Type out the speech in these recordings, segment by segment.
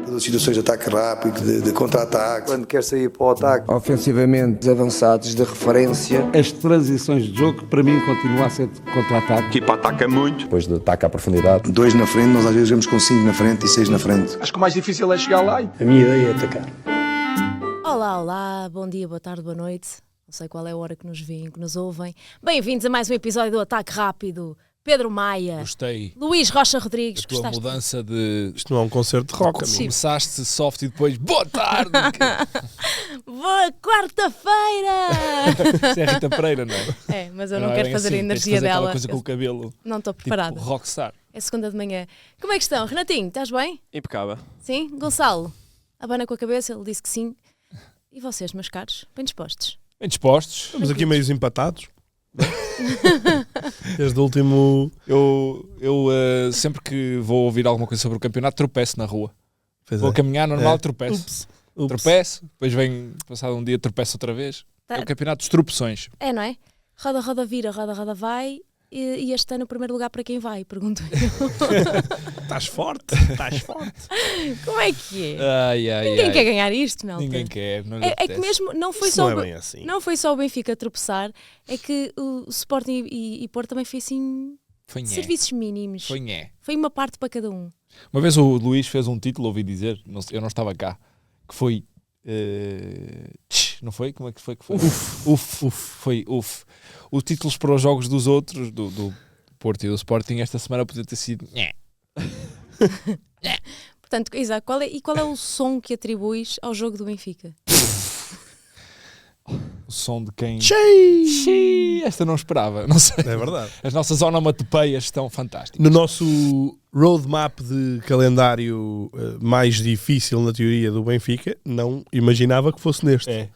das situações de ataque rápido, de contra-ataque. Quando quer sair para o ataque. Ofensivamente avançados, de referência. As transições de jogo, que para mim, continua a ser de contra-ataque. A equipa ataca muito. Depois de ataque à profundidade. 2 na frente, nós às vezes jogamos com 5 na frente e 6 na frente. Acho que o mais difícil é chegar lá. A minha ideia é atacar. Olá, bom dia, boa tarde, boa noite. Não sei qual é a hora que nos veem, que nos ouvem. Bem-vindos a mais um episódio do Ataque Rápido. Pedro Maia. Gostei. Luís Rocha Rodrigues. A tua gostaste? mudança de... Isto não é um concerto de rock, amigo. Começaste soft e depois boa tarde. Boa quarta-feira! Isso é Rita Pereira, não é? É, mas eu não quero é fazer assim, a energia tens de fazer dela. aquela coisa com o cabelo. Não estou preparada. Tipo rockstar. É segunda de manhã. Como é que estão? Renatinho, estás bem? Impecável. Sim? Gonçalo? Abana com a cabeça, ele disse que sim. E vocês, meus caros? Bem dispostos? Bem dispostos. Estamos aqui meio empatados. Desde o último... Eu sempre que vou ouvir alguma coisa sobre o campeonato, tropeço na rua. Pois Vou é. caminhar normal, É. tropeço. Ups. Tropeço, depois venho, passado um dia, tropeço outra vez. Tá. É o campeonato dos tropeções. É, não é? Roda, roda, vira, roda, roda, vai. E este ano o primeiro lugar para quem vai? Pergunto eu. Estás forte? Como é que é? Ai, Ninguém quer ganhar isto, não? Ninguém quer. Não lhe É que apetece. mesmo, não foi, Isso só, não é bem assim. não foi só o Benfica a tropeçar, é que o Sporting e Porto também foi assim, Foi nhé. serviços mínimos. Foi nhé. Foi uma parte para cada um. Uma vez o Luís fez um título, ouvi dizer, eu não estava cá, que foi... não foi? Como é que foi? Uf. Foi uf. Os títulos para os jogos dos outros, do Porto e do Sporting, esta semana podia ter sido... nhé. Portanto, Isa, qual é o som que atribuis ao jogo do Benfica? O som de quem... Cheio! Esta não esperava, não sei. É verdade. As nossas onomatopeias estão fantásticas. No nosso roadmap de calendário mais difícil, na teoria, do Benfica, não imaginava que fosse neste. É.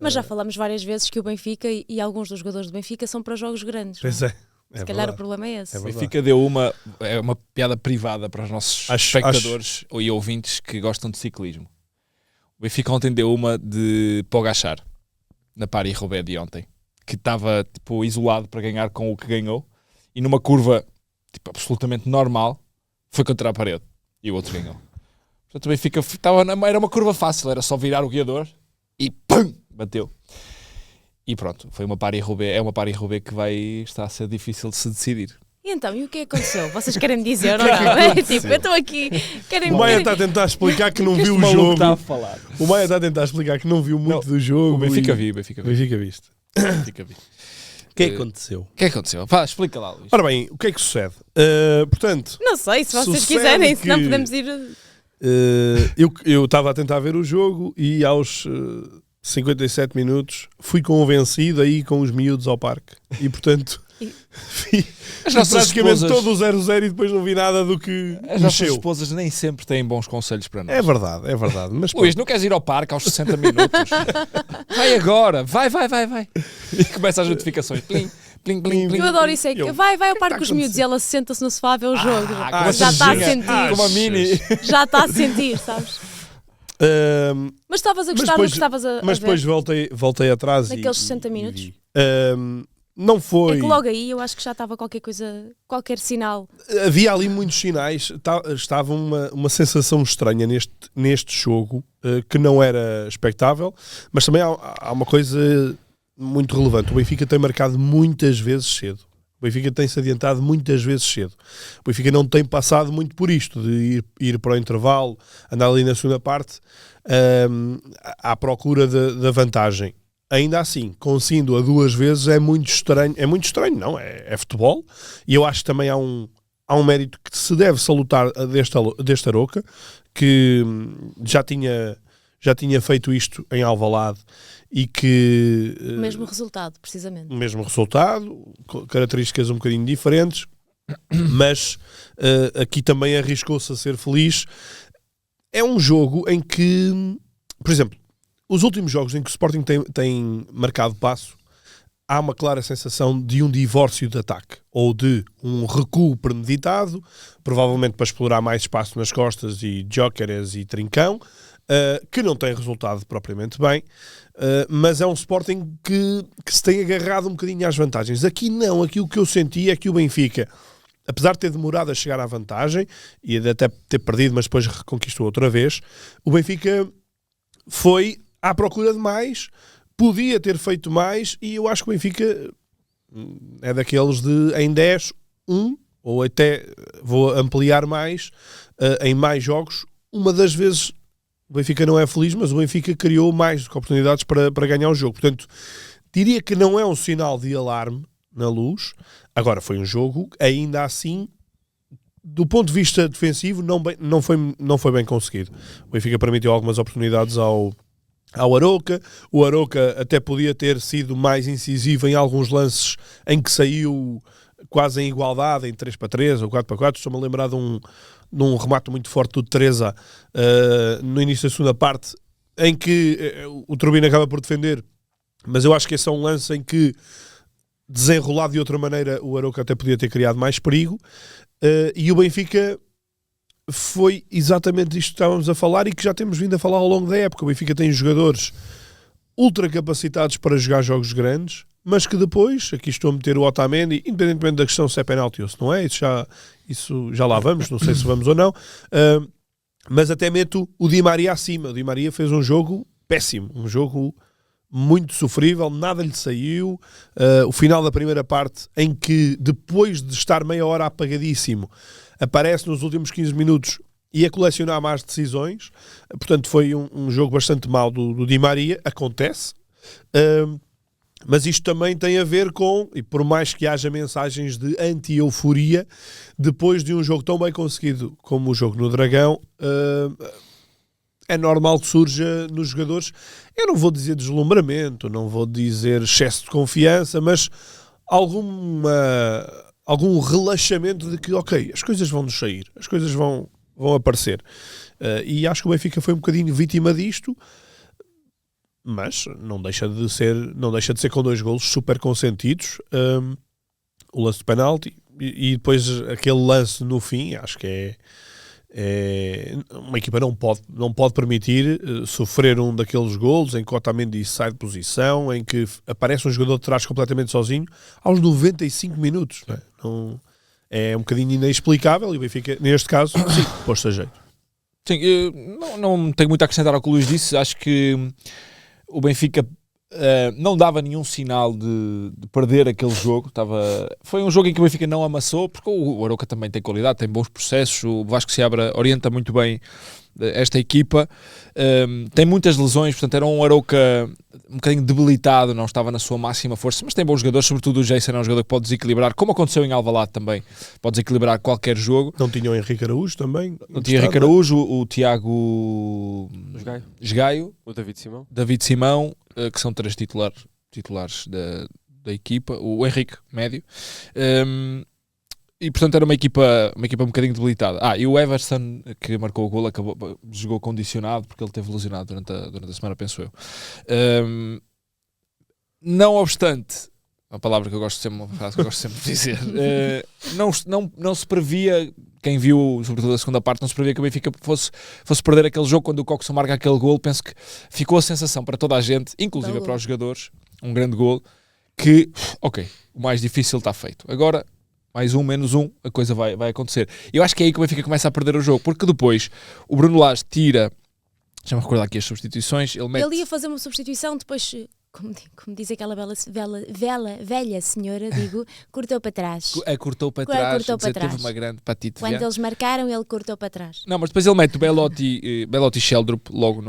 Mas já falámos várias vezes que o Benfica e alguns dos jogadores do Benfica são para jogos grandes. Pois não é. Se calhar o problema é esse. É O verdade. Benfica deu uma piada privada para os nossos espectadores e ouvintes que gostam de ciclismo. O Benfica ontem deu uma de Pogačar na Paris-Roubaix de ontem, que estava tipo, isolado para ganhar com o que ganhou, e numa curva tipo, absolutamente normal foi contra a parede e o outro ganhou. Portanto, o Benfica era uma curva fácil, era só virar o guiador e pum, bateu. E pronto, foi uma Paris-Roubaix, é uma Paris-Roubaix que está a ser difícil de se decidir. E então, e o que é que aconteceu? Vocês querem me dizer ou não? É tipo, eu estou aqui, O Maia está a tentar explicar que não viu o maluco jogo. está a falar? O Maia está a tentar explicar que não viu muito do jogo. O Benfica e- vi, Benfica vi. Benfica viste. Benfica vi. O que é que aconteceu? O que é que aconteceu? Vá, explica lá, Luís. Ora bem, o que é que sucede? Portanto, Não sei, se vocês Sucede quiserem, senão que- podemos ir... eu estava a tentar ver o jogo e aos 57 minutos fui convencido a ir com os miúdos ao parque. E portanto, vi As nossas praticamente esposas- todo o 0-0 e depois não vi nada do que As nossas mexeu. esposas nem sempre têm bons conselhos para nós. É verdade. Mas Luís, não queres ir ao parque aos 60 minutos? Vai agora, vai. E começa as notificações. Plim, plim, plim, plim. Eu adoro isso, é que Eu- vai ao que parque tá com os miúdos e ela sente-se no sofá a ver o jogo. com Já essas está a gingas. sentir. Com uma mini. Já está a sentir, sabes? Mas estavas a gostar do que estavas a mas ver? depois voltei atrás Naqueles e 60 e minutos? vi. Não foi. É que logo aí eu acho que já estava qualquer coisa, qualquer sinal. Havia ali muitos sinais. Estava uma sensação estranha neste jogo que não era expectável, mas também há uma coisa muito relevante. O Benfica tem marcado muitas vezes cedo. O Benfica tem-se adiantado muitas vezes cedo. O Benfica não tem passado muito por isto, de ir para o intervalo, andar ali na segunda parte, à procura da vantagem. Ainda assim, conseguindo-a duas vezes é muito estranho. É muito estranho, não? É futebol. E eu acho que também há um mérito que se deve salutar deste Aroca, que já tinha feito isto em Alvalade e que... O mesmo resultado, precisamente. O mesmo resultado, características um bocadinho diferentes, mas aqui também arriscou-se a ser feliz. É um jogo em que, por exemplo, os últimos jogos em que o Sporting tem marcado passo, há uma clara sensação de um divórcio de ataque, ou de um recuo premeditado, provavelmente para explorar mais espaço nas costas e Gyökeres e Trincão, que não tem resultado propriamente bem, mas é um Sporting que se tem agarrado um bocadinho às vantagens. Aqui não, aqui o que eu senti é que o Benfica apesar de ter demorado a chegar à vantagem e de até ter perdido, mas depois reconquistou outra vez, o Benfica foi à procura de mais, podia ter feito mais, e eu acho que o Benfica é daqueles de em 10, 1, ou até vou ampliar mais, em mais jogos. Uma das vezes o Benfica não é feliz, mas o Benfica criou mais do que oportunidades para ganhar o jogo. Portanto, diria que não é um sinal de alarme na Luz. Agora, foi um jogo, ainda assim, do ponto de vista defensivo, não foi bem conseguido. O Benfica permitiu algumas oportunidades ao Arouca. O Arouca até podia ter sido mais incisivo em alguns lances em que saiu quase em igualdade, em 3-3 ou 4-4. Estou-me a lembrar de um remate muito forte do Teresa no início da segunda parte, em que o Turbino acaba por defender, mas eu acho que esse é um lance em que, desenrolado de outra maneira, o Arouca até podia ter criado mais perigo, e o Benfica foi exatamente isto que estávamos a falar e que já temos vindo a falar ao longo da época. O Benfica tem jogadores ultra capacitados para jogar jogos grandes, mas que depois, aqui estou a meter o Otamendi, independentemente da questão se é penalti ou se não é, isso já lá vamos, não sei se vamos ou não, mas até meto o Di Maria acima. O Di Maria fez um jogo péssimo, um jogo muito sofrível, nada lhe saiu. O final da primeira parte, em que depois de estar meia hora apagadíssimo, aparece nos últimos 15 minutos e a colecionar más decisões. Portanto, foi um jogo bastante mau do Di Maria. Acontece. Mas isto também tem a ver com, e por mais que haja mensagens de anti-euforia, depois de um jogo tão bem conseguido como o jogo no Dragão, é normal que surja nos jogadores, eu não vou dizer deslumbramento, não vou dizer excesso de confiança, mas algum relaxamento de que, ok, as coisas vão nos sair, as coisas vão aparecer. E acho que o Benfica foi um bocadinho vítima disto, mas não deixa de ser com 2 golos super consentidos, o lance de penalti e depois aquele lance no fim. Acho que uma equipa não pode permitir sofrer um daqueles golos em que o Otamendi sai de posição, em que aparece um jogador de trás completamente sozinho aos 95 minutos. Não é um bocadinho inexplicável, e o Benfica, neste caso, sim, pôs-se a jeito. Sim, não tenho muito a acrescentar ao que o Luís disse. Acho que o Benfica não dava nenhum sinal de perder aquele jogo. Foi um jogo em que o Benfica não amassou, porque o Arouca também tem qualidade, tem bons processos. O Vasco Seabra orienta muito bem esta equipa. Tem muitas lesões, portanto era um Arouca um bocadinho debilitado, não estava na sua máxima força, mas tem bons jogadores, sobretudo o Jason é um jogador que pode desequilibrar, como aconteceu em Alvalade também, pode desequilibrar qualquer jogo. Não tinha o Henrique Araújo também? Não tinha Henrique Araújo, o Tiago Esgaio, o David Simão, que são 3 titulares da equipa, o Henrique, médio, e portanto era uma equipa um bocadinho debilitada. E o Everson, que marcou o golo, jogou condicionado porque ele teve lesionado durante a semana, penso eu. Não obstante, uma palavra que eu gosto sempre, uma frase que eu gosto sempre de dizer, não se previa, quem viu sobretudo a segunda parte, não se previa que o Benfica fosse perder aquele jogo. Quando o Coxon marca aquele golo, penso que ficou a sensação para toda a gente, inclusive para os jogadores, um grande golo, que, ok, o mais difícil está feito. Agora, mais um, menos um, a coisa vai acontecer. Eu acho que é aí que o Benfica começa a perder o jogo, porque depois o Bruno Lage tira, deixa-me recordar aqui as substituições, ele ia fazer uma substituição, depois, como diz aquela velha senhora, cortou para trás. Cortou para trás, teve uma grande patite. Quando eles marcaram, ele cortou para trás. Não, mas depois ele mete o Belotti e Sheldrup logo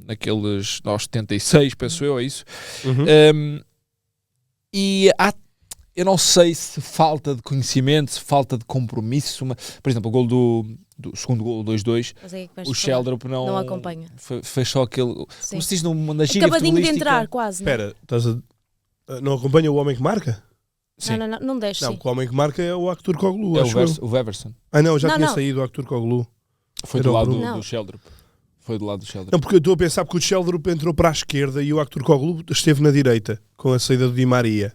naqueles 76, penso eu, é isso. E eu não sei se falta de conhecimento, se falta de compromisso. Por exemplo, o gol do segundo gol, 2-2, o Sheldrup não acompanha. Fez só aquele... Sim. Como se diz na gíria acabadinho de entrar, quase. Espera, não acompanha o homem que marca? Sim. Não deixe. Não, porque o homem que marca é o Aktürkoğlu. O Everson. Já tinha saído o Aktürkoğlu. Foi do lado do Sheldrup. Foi do lado do Sheldrup. Não, porque eu estou a pensar que o Sheldrup entrou para a esquerda e o Aktürkoğlu esteve na direita, com a saída do Di Maria.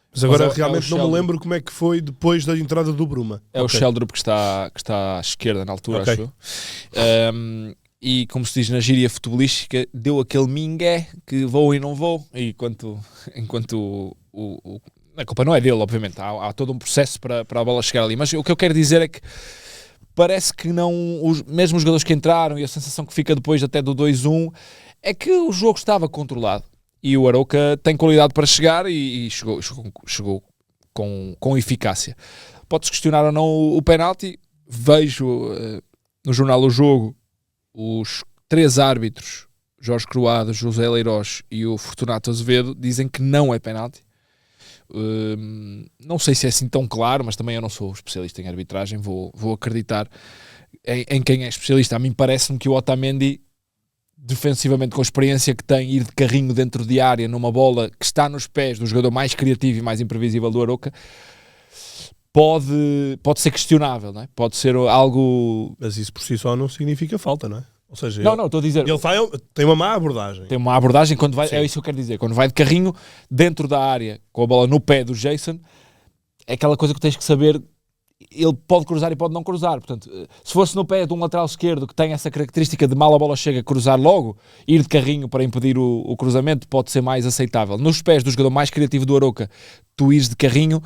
Mas agora realmente não me lembro como é que foi depois da entrada do Bruma. O Sheldrup que está à esquerda na altura, acho eu. E como se diz na gíria futebolística, deu aquele mingué que vou e não vou. E enquanto A culpa não é dele, obviamente. Há todo um processo para a bola chegar ali. Mas o que eu quero dizer é que parece que não, mesmo os jogadores que entraram e a sensação que fica depois até do 2-1 é que o jogo estava controlado. E o Arouca tem qualidade para chegar e chegou com eficácia. Pode-se questionar ou não o penalti. Vejo no jornal O Jogo os 3 árbitros, Jorge Croado, José Leiroz e o Fortunato Azevedo, dizem que não é penalti. Não sei se é assim tão claro, mas também eu não sou especialista em arbitragem, vou acreditar em quem é especialista. A mim parece-me que o Otamendi, defensivamente, com a experiência que tem, ir de carrinho dentro de área numa bola que está nos pés do jogador mais criativo e mais imprevisível do Arouca, pode ser questionável, não é? Pode ser algo... Mas isso por si só não significa falta, não é? Ou seja, não, estou a dizer... Ele tem uma má abordagem. Tem uma abordagem, quando vai, é isso que eu quero dizer. Quando vai de carrinho dentro da área, com a bola no pé do Jason, é aquela coisa que tens que saber... Ele pode cruzar e pode não cruzar. Portanto, se fosse no pé de um lateral esquerdo que tem essa característica de mal a bola chega a cruzar logo, ir de carrinho para impedir o cruzamento pode ser mais aceitável. Nos pés do jogador mais criativo do Arouca, tu ires de carrinho,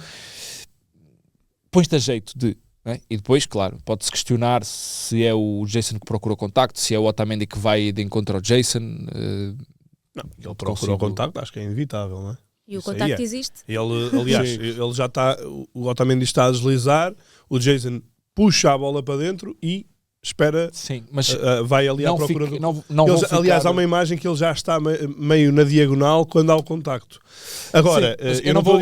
pões-te a jeito de... É? E depois, claro, pode-se questionar se é o Jason que procura o contacto, se é o Otamendi que vai de encontro ao Jason. Não, ele procura o contacto, acho que é inevitável, não é? E o contacto existe? Aliás, ele já está, o Otamendi está a deslizar, o Jason puxa a bola para dentro e espera, sim, mas vai ali à procura do... Aliás, há uma imagem que ele já está meio na diagonal quando há o contacto. Agora, sim,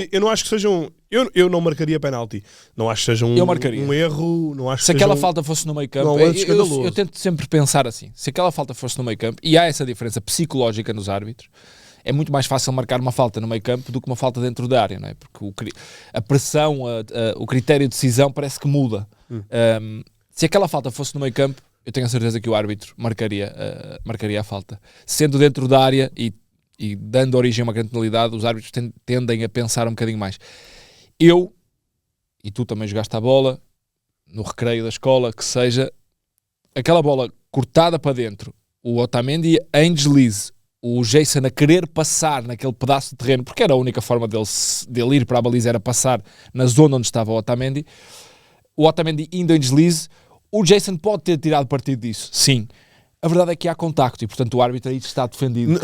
eu não acho que seja um... Eu não marcaria penalti. Não acho que seja um erro. Não acho se aquela falta fosse no meio campo, eu tento sempre pensar assim. Se aquela falta fosse no meio campo, e há essa diferença psicológica nos árbitros, é muito mais fácil marcar uma falta no meio campo do que uma falta dentro da área, não é? Porque a pressão, o critério de decisão parece que muda. Se aquela falta fosse no meio campo, eu tenho a certeza que o árbitro marcaria a falta. Sendo dentro da área e dando origem a uma grande penalidade, os árbitros tendem a pensar um bocadinho mais. Eu, e tu também jogaste a bola, no recreio da escola, que seja, aquela bola cortada para dentro, o Otamendi em deslize, o Jason a querer passar naquele pedaço de terreno, porque era a única forma dele ir para a baliza, era passar na zona onde estava o Otamendi indo em deslize, o Jason pode ter tirado partido disso, sim. A verdade é que há contacto e, portanto, o árbitro aí está defendido.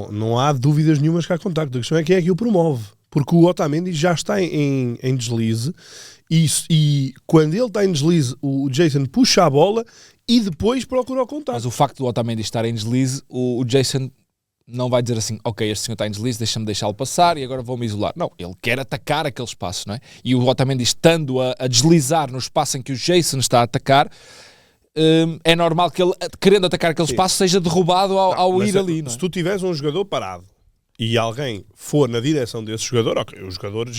Não há dúvidas nenhumas que há contacto. A questão é quem é que o promove. Porque o Otamendi já está em deslize e quando ele está em deslize, o Jason puxa a bola e depois procura o contacto. Mas o facto do Otamendi estar em deslize, o Jason não vai dizer assim, ok, este senhor está em deslize, deixa-me deixá-lo passar e agora vou-me isolar. Não, ele quer atacar aquele espaço, não é? E o Otamendi estando a deslizar no espaço em que o Jason está a atacar, é normal que ele, querendo atacar aquele espaço, seja derrubado ao ir ali. Não é? Se tu tiveres um jogador parado e alguém for na direção desse jogador, ok, o jogador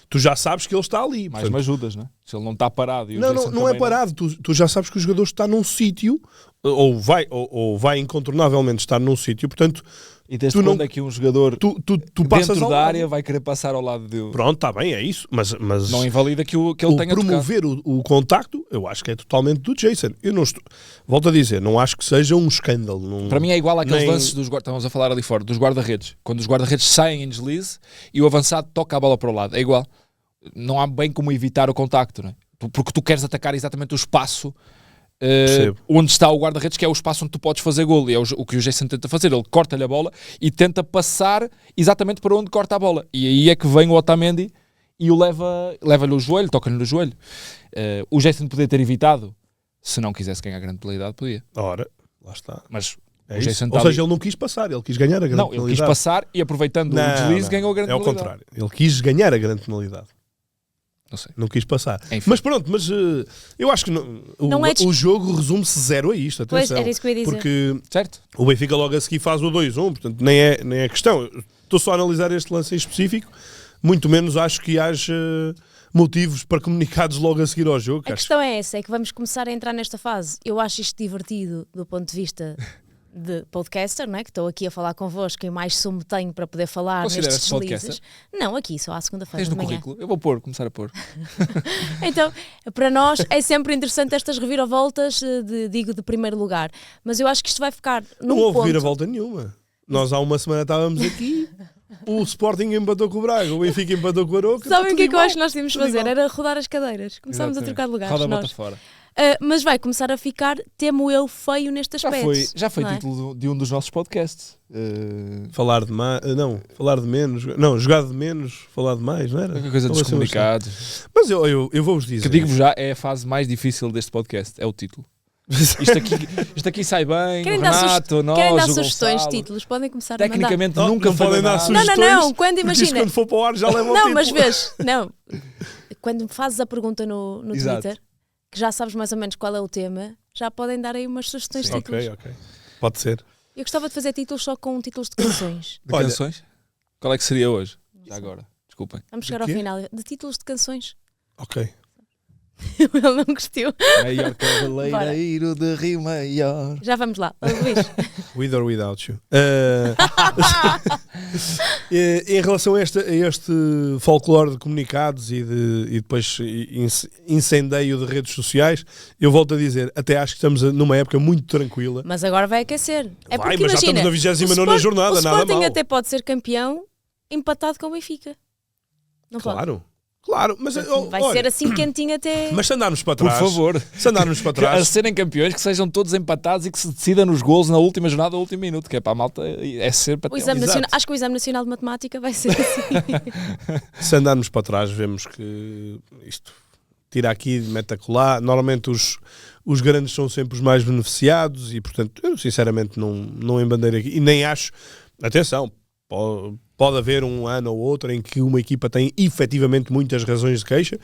tu já sabes que ele está ali. Mais me ajudas, não é? Se ele não está parado. E não é parado. Tu já sabes que o jogador está num sítio, ou vai incontornavelmente estar num sítio, portanto... E desde quando é que um jogador tu passas dentro da área vai querer passar ao lado dele? Pronto, está bem, é isso. Mas não invalida que ele tenha promover o contacto, eu acho que é totalmente do Jason. Eu não estou... Volto a dizer, não acho que seja um escândalo. Para mim é igual àqueles lances estávamos a falar ali fora, dos guarda-redes. Quando os guarda-redes saem em deslize e o avançado toca a bola para o lado. É igual. Não há bem como evitar o contacto, não é? Porque tu queres atacar exatamente o espaço onde está o guarda-redes, que é o espaço onde tu podes fazer golo, e é o que o Jason tenta fazer. Ele corta-lhe a bola e tenta passar exatamente para onde corta a bola, e aí é que vem o Otamendi e o leva-lhe o joelho, toca-lhe no joelho. O Jason podia ter evitado, se não quisesse ganhar a grande penalidade, podia. Ora, lá está. Mas o Jason ou seja, ele não quis passar, ele quis ganhar a grande penalidade. Não, ele quis passar e aproveitando o deslize ganhou a grande penalidade. É o contrário, ele quis ganhar a grande penalidade. Não sei. Não quis passar. Enfim. Mas pronto, eu acho que o jogo resume-se 0 a isto. Atenção, pois, era isso que eu ia dizer. Porque certo. O Benfica logo a seguir faz o 2-1, portanto nem é questão. Estou só a analisar este lance em específico, muito menos acho que haja motivos para comunicados logo a seguir ao jogo. A questão é essa, é que vamos começar a entrar nesta fase. Eu acho isto divertido do ponto de vista de podcaster, não é? Que estou aqui a falar convosco e mais sumo tenho para poder falar nestes deslizes. Não, aqui só à segunda-feira de manhã. Tens no currículo? Eu vou começar a pôr. Então, para nós é sempre interessante estas reviravoltas, de primeiro lugar. Mas eu acho que isto vai ficar num Não houve ponto... reviravolta nenhuma. Nós há uma semana estávamos aqui o Sporting empatou com o Braga, o Benfica empatou com o Aroca. Sabem o que é que eu acho que nós tínhamos de fazer? Era rodar as cadeiras. Começámos a trocar de lugares. Roda a nós. bota fora. Mas vai começar a ficar, temo eu, feio neste aspecto. Já foi não é? título de um dos nossos podcasts. Falar de falar de menos. Não, jogar de menos, falar de mais, não era? Qualquer coisa dos comunicados. Mas eu vou-vos dizer. Que digo-vos já, é a fase mais difícil deste podcast, é o título. Isto aqui sai bem, Querem o dar Renato, nós, querem dar o sugestões de Gonçalo. títulos, podem começar a mandar. Tecnicamente Não, nunca não foi podem dar nada. sugestões. Não, quando Porque isto, imagina. quando for para o ar já leva o Não, título. mas vês, não. Quando me fazes a pergunta no Exato. Twitter, que já sabes mais ou menos qual é o tema, já podem dar aí umas sugestões de títulos. Ok. Pode ser. Eu gostava de fazer títulos só com títulos de canções. De canções? Qual é que seria hoje? Já agora, desculpem. Vamos chegar ao quê? final. De títulos de canções. Ok. Ele não gostou. Maior cavaleiro de Rio Maior. Já vamos lá. Luís. With or without you. Em relação a este folclore de comunicados e depois incendeio de redes sociais, eu volto a dizer, até acho que estamos numa época muito tranquila. Mas agora vai aquecer. É Vai, porque mas já imagina, estamos na 29ª o jornada, o nada Sporting mal. até pode ser campeão empatado com o Benfica. Não pode. Claro, mas Vai ser assim quentinho até... Mas se andarmos para Por trás, favor. se andarmos para A trás, serem campeões, que sejam todos empatados e que se decida nos golos na última jornada, no último minuto, que é para a malta, é ser para O exame Exato. nacional, acho que o Exame Nacional de Matemática vai ser assim. se andarmos para trás, vemos que isto tira aqui, mete acolá. Normalmente os grandes são sempre os mais beneficiados e, portanto, eu sinceramente não embandeiro aqui. E nem acho, atenção, pode haver um ano ou outro em que uma equipa tem efetivamente muitas razões de queixa.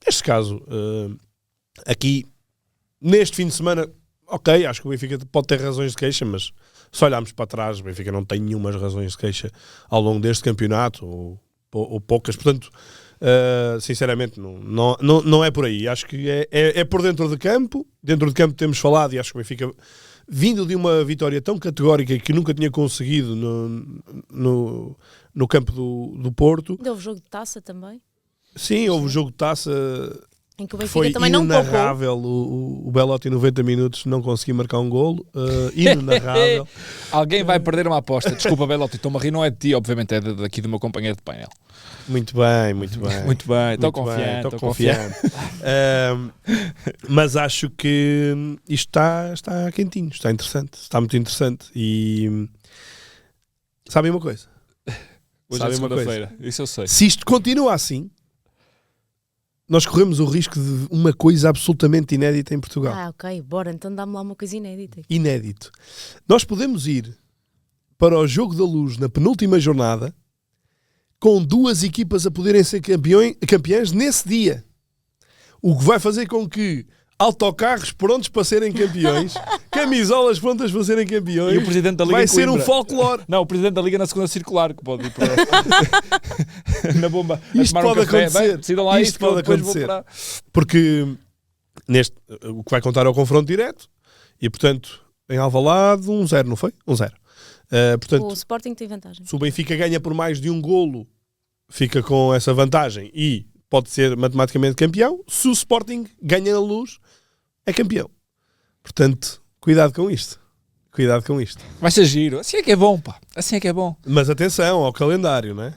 Neste caso, aqui, neste fim de semana, ok, acho que o Benfica pode ter razões de queixa, mas se olharmos para trás, o Benfica não tem nenhumas razões de queixa ao longo deste campeonato, ou poucas. Portanto, sinceramente, não é por aí. Acho que é por dentro de campo. Dentro de campo temos falado, e acho que o Benfica, vindo de uma vitória tão categórica que nunca tinha conseguido no campo do Porto. Ainda houve jogo de taça também. Sim, houve o jogo de taça. Em que o Benfica Foi também não poupou. inenarrável. O Belotti, em 90 minutos, não conseguiu marcar um golo. Inenarrável. Alguém vai perder uma aposta. Desculpa, Belotti, estou-me a rir, não é de ti, obviamente, é daqui do meu companheiro de painel. Muito bem. Muito bem, estou confiante. Mas acho que isto está quentinho, está interessante, está muito interessante. E sabem uma coisa? Hoje é segunda-feira, isso eu sei. Se isto continua assim, nós corremos o risco de uma coisa absolutamente inédita em Portugal. Ok, bora, então dá-me lá uma coisa inédita. Inédito. Nós podemos ir para o Jogo da Luz na penúltima jornada com duas equipas a poderem ser campeãs nesse dia. O que vai fazer com que autocarros prontos para serem campeões, camisolas prontas para serem campeões, E o presidente da Liga vai em ser um Coimbra. folclore. Não, o presidente da Liga na segunda circular, que pode ir para na bomba. a Isto tomar um pode café. acontecer. Bem, decidam lá Isto isto que eu pode depois vou acontecer. para... Porque o que vai contar é o confronto direto e, portanto, em Alvalade, 1-0, não foi? 1-0. Portanto, O Sporting tem vantagem. se o Benfica ganha por mais de um golo, fica com essa vantagem e pode ser matematicamente campeão. Se o Sporting ganha na Luz, é campeão. Portanto, cuidado com isto. Cuidado com isto. Vai ser giro. Assim é que é bom, pá. Assim é que é bom. Mas atenção ao calendário, não é?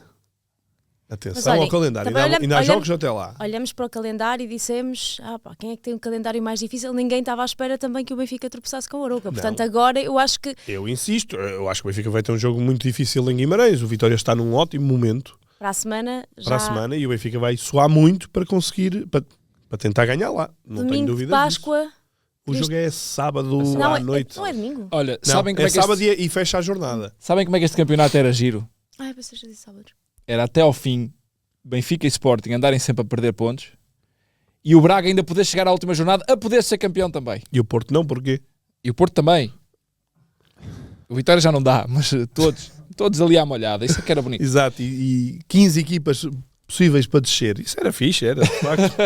Atenção Mas olhem, ao calendário. também Ainda há jogos até lá. Olhamos para o calendário e dissemos quem é que tem um calendário mais difícil? Ninguém estava à espera também que o Benfica tropeçasse com o Arouca. Portanto, agora eu acho que Eu insisto. Eu acho que o Benfica vai ter um jogo muito difícil em Guimarães. O Vitória está num ótimo momento para a semana já... para a semana e o Benfica vai suar muito para conseguir, para tentar ganhar lá. Não tenho Domingo de dúvida disso. Páscoa... O jogo é sábado Não, à noite. não é domingo. Olha, Não, sabem como é é que sábado este... e fecha a jornada. Sabem como é que este campeonato era giro? Ai, pensei que já disse sábado. Era até ao fim, Benfica e Sporting andarem sempre a perder pontos e o Braga ainda poder chegar à última jornada a poder ser campeão também. E o Porto não, porquê? E o Porto também. O Vitória já não dá, mas todos ali à molhada. Isso é que era bonito. Exato, e 15 equipas possíveis para descer. Isso era fixe, era de facto.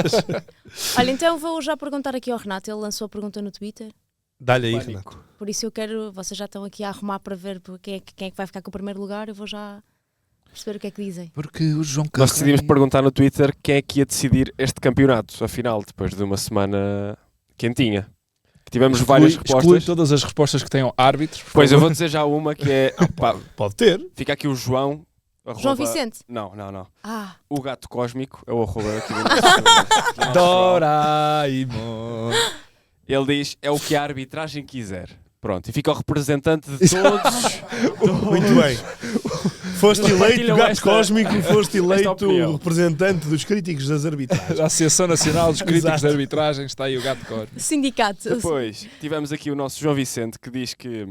Olha, então vou já perguntar aqui ao Renato. Ele lançou a pergunta no Twitter. Dá-lhe aí, Renato. Por isso eu quero... Vocês já estão aqui a arrumar para ver quem é que vai ficar com o primeiro lugar. Eu vou já perceber o que é que dizem. Porque o João Nós Carreiro... decidimos perguntar no Twitter quem é que ia decidir este campeonato, afinal, depois de uma semana quentinha. Tivemos várias respostas. Exclui todas as respostas que tenham árbitros. Pois eu vou dizer já uma que é... pá, Pode ter. fica aqui o João João Vicente? Não. Ah. O Gato Cósmico é o arroba aqui do nosso Doraemon. Ele diz, é o que a arbitragem quiser. Pronto, e fica o representante de todos. Muito bem. Foste eleito Partilham Gato esta- Cósmico, foste eleito opinião. representante dos críticos das arbitragens. A Associação Nacional dos Críticos Exato. de Arbitragem, está aí o Gato Cósmico. Sindicato. Depois, tivemos aqui o nosso João Vicente, que diz que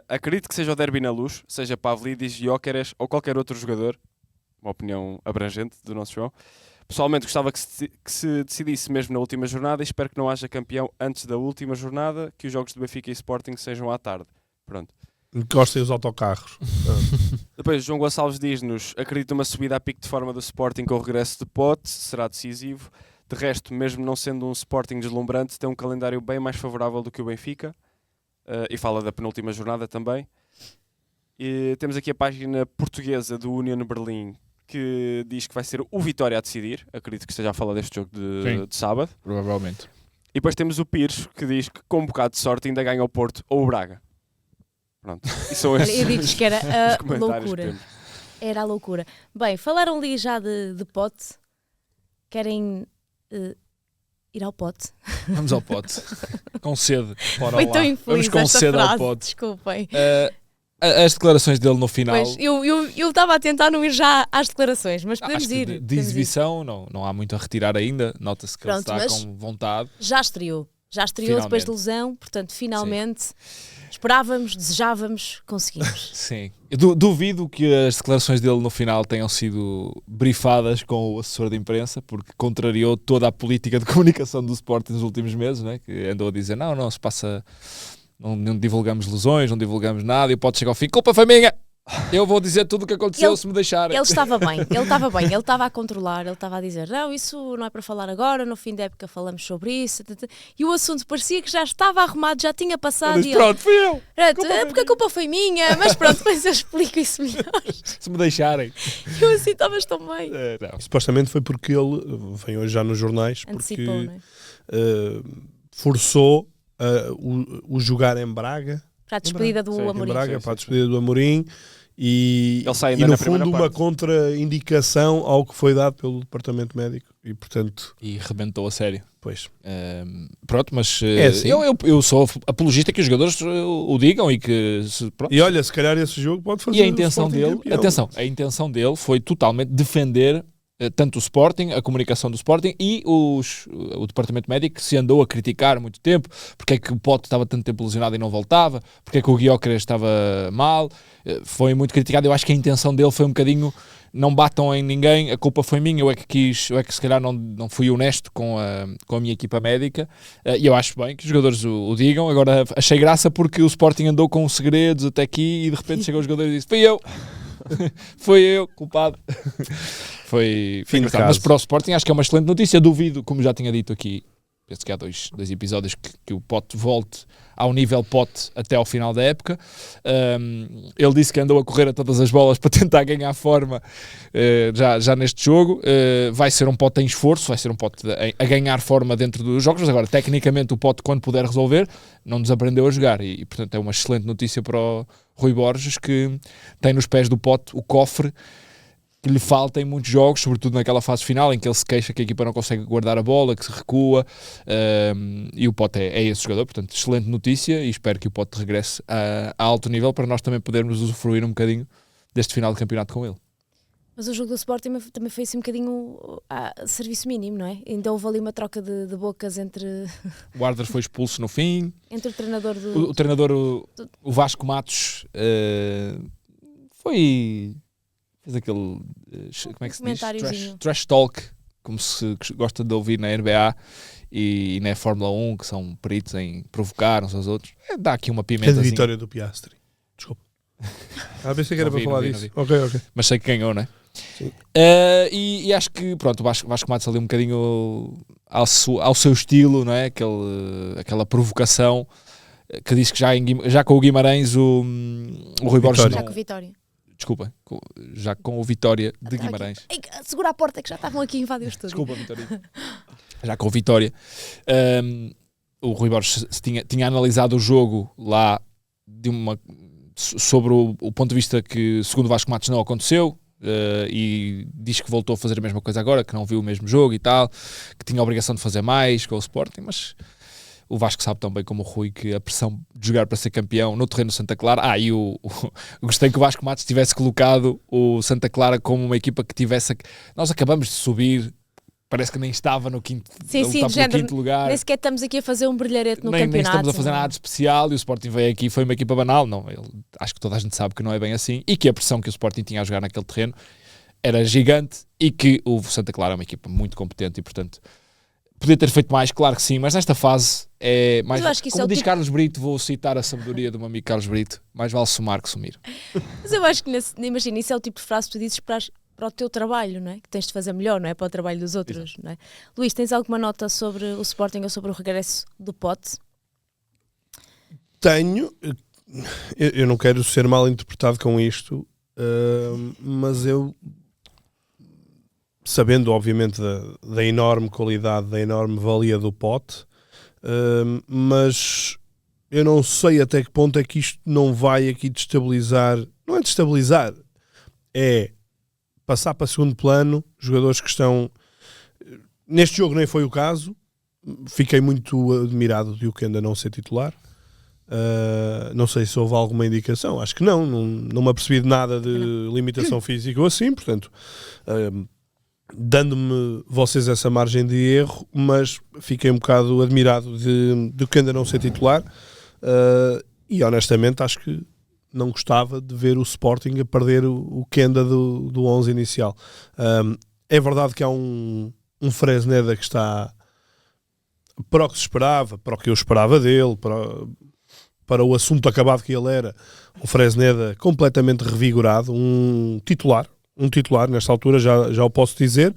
acredito que seja o derby na Luz, seja Pavlidis, Gyökeres ou qualquer outro jogador. Uma opinião abrangente do nosso João. Pessoalmente gostava que se decidisse mesmo na última jornada e espero que não haja campeão antes da última jornada, que os jogos do Benfica e Sporting sejam à tarde. Pronto. Encostem os autocarros. Depois, João Gonçalves diz-nos, acredito numa subida a pico de forma do Sporting com o regresso de Pote, será decisivo. De resto, mesmo não sendo um Sporting deslumbrante, tem um calendário bem mais favorável do que o Benfica. E fala da penúltima jornada também. E temos aqui a página portuguesa do Union Berlim, que diz que vai ser o Vitória a decidir. Acredito que esteja a falar deste jogo de sábado. Provavelmente. E depois temos o Pires, que diz que com um bocado de sorte ainda ganha o Porto ou o Braga. Pronto. E são estes Eu digo que era os a comentários que loucura. temos. Era a loucura. Bem, falaram ali já de pote. Querem ir ao pote? Vamos ao pote. Com sede. Bora Foi lá. tão infeliz Vamos com esta sede ao frase. pote. Desculpem. As declarações dele no final. Pois, eu estava a tentar não ir já às declarações, mas podemos acho que ir. de podemos ir. exibição não há muito a retirar ainda. Nota-se que Pronto, ele está mas- com vontade. Já estreou depois de lesão, portanto, finalmente esperávamos, desejávamos, conseguimos. Sim. Eu duvido que as declarações dele no final tenham sido brifadas com o assessor de imprensa, porque contrariou toda a política de comunicação do Sporting nos últimos meses, né? Que andou a dizer, não se passa... Não divulgamos lesões, não divulgamos nada, e pode chegar ao fim, culpa foi minha! Eu vou dizer tudo o que aconteceu se me deixarem. Ele estava bem, ele estava a controlar, ele estava a dizer, não, isso não é para falar agora, no fim da época falamos sobre isso, e o assunto parecia que já estava arrumado, já tinha passado. Mas E pronto, fui eu! porque a culpa foi minha, mas pronto, depois eu explico isso melhor. Se me deixarem. Eu assim estavas tão bem. Supostamente foi porque ele, vem hoje já nos jornais, Antecipou, porque não é? forçou o jogar em Braga. Para a despedida do Sim, em Em Amorim. Braga, Sim, para a sim, despedida do Amorim. E Ele sai ainda no na fundo primeira uma parte. contraindicação ao que foi dado pelo departamento médico e portanto, E rebentou a sério. pois, Pronto, mas assim. eu sou apologista que os jogadores o digam e que... Pronto. e olha, se calhar esse jogo pode fazer E a o intenção Sporting dele, campeão. atenção, a intenção dele foi totalmente defender tanto o Sporting, a comunicação do Sporting e o departamento médico que se andou a criticar há muito tempo, porque é que o Pote estava tanto tempo lesionado e não voltava, porque é que o Gyökeres estava mal, foi muito criticado. Eu acho que a intenção dele foi um bocadinho, não batam em ninguém, a culpa foi minha, eu é que se calhar não fui honesto com a minha equipa médica, e eu acho bem que os jogadores o digam. Agora achei graça porque o Sporting andou com segredos até aqui e de repente chegou os jogadores e disse, fui eu, culpado. Foi Fim de engraçado. caso. Mas para o Sporting acho que é uma excelente notícia. Duvido, como já tinha dito aqui, penso que há dois episódios, que o Pote volte ao nível Pote até ao final da época. Ele disse que andou a correr a todas as bolas para tentar ganhar forma já neste jogo. Vai ser um Pote em esforço, vai ser um Pote a ganhar forma dentro dos jogos, mas agora tecnicamente o Pote, quando puder resolver, não desaprendeu a jogar e portanto é uma excelente notícia para o Rui Borges, que tem nos pés do Pote o cofre que lhe falta em muitos jogos, sobretudo naquela fase final em que ele se queixa que a equipa não consegue guardar a bola, que se recua, e o Pote é esse jogador. Portanto, excelente notícia, e espero que o Pote regresse a alto nível para nós também podermos usufruir um bocadinho deste final de campeonato com ele. Mas o jogo do Sporting também foi assim um bocadinho serviço mínimo, não é? Ainda houve ali uma troca de bocas entre O Arders foi expulso no fim, o treinador do... o treinador, o Vasco Matos, fez aquele, como é que se diz? Comentáriozinho. Trash talk, como se gosta de ouvir na NBA e na Fórmula 1, que são peritos em provocar uns aos outros. Dá aqui uma Que é de pimentazinha. vitória do Piastri. Desculpa. Pensei que era Não para vi, falar não vi, disso. não Ok. Mas sei que ganhou, não é? Sim. E acho que, pronto, o Vasco Matos ali um bocadinho ao seu estilo, não é? Aquela provocação que diz que já com o Guimarães o Rui Borges Vitória. Já não... com Vitória. Desculpa, já com o Vitória de Guimarães. Ei, segura a porta que já estavam aqui a invadir o estúdio. Desculpa, Vitória. Já com o Vitória. O Rui Borges tinha analisado o jogo lá de sobre o ponto de vista que, segundo o Vasco Matos, não aconteceu, e diz que voltou a fazer a mesma coisa agora, que não viu o mesmo jogo e tal, que tinha a obrigação de fazer mais com o Sporting, mas o Vasco sabe tão bem como o Rui que a pressão de jogar para ser campeão no terreno do Santa Clara, e gostei que o Vasco Matos tivesse colocado o Santa Clara como uma equipa que tivesse, nós acabamos de subir, parece que nem estava no quinto, quinto lugar. Nem sequer estamos aqui a fazer um brilharete no campeonato. Nem estamos a fazer nada de especial, e o Sporting veio aqui e foi uma equipa banal. Não, acho que toda a gente sabe que não é bem assim, e que a pressão que o Sporting tinha a jogar naquele terreno era gigante, e que o Santa Clara é uma equipa muito competente e, portanto, podia ter feito mais, claro que sim, mas nesta fase é mais... Como diz Carlos Brito, vou citar a sabedoria do meu amigo Carlos Brito, mais vale somar que sumir. Mas eu acho que, imagina, isso é o tipo de frase que tu dizes para o teu trabalho, não é? Que tens de fazer melhor, não é? Para o trabalho dos outros, não é? Luís, tens alguma nota sobre o Sporting ou sobre o regresso do Pote? Tenho. Eu não quero ser mal interpretado com isto, mas eu, sabendo obviamente da enorme qualidade, da enorme valia do Pote, mas eu não sei até que ponto é que isto não vai aqui destabilizar. Não é destabilizar, é passar para segundo plano jogadores que estão... Neste jogo nem foi o caso. Fiquei muito admirado de o Kenda não ser titular. Não sei se houve alguma indicação. Acho que não me apercebi de nada de limitação física ou assim, portanto, dando-me vocês essa margem de erro, mas fiquei um bocado admirado de o Kenda não ser titular, e honestamente acho que não gostava de ver o Sporting a perder o Kenda do 11 inicial. É verdade que há um Fresneda que está para o que se esperava, para o que eu esperava dele, para o assunto acabado que ele era, um Fresneda completamente revigorado, um titular nesta altura, já o posso dizer,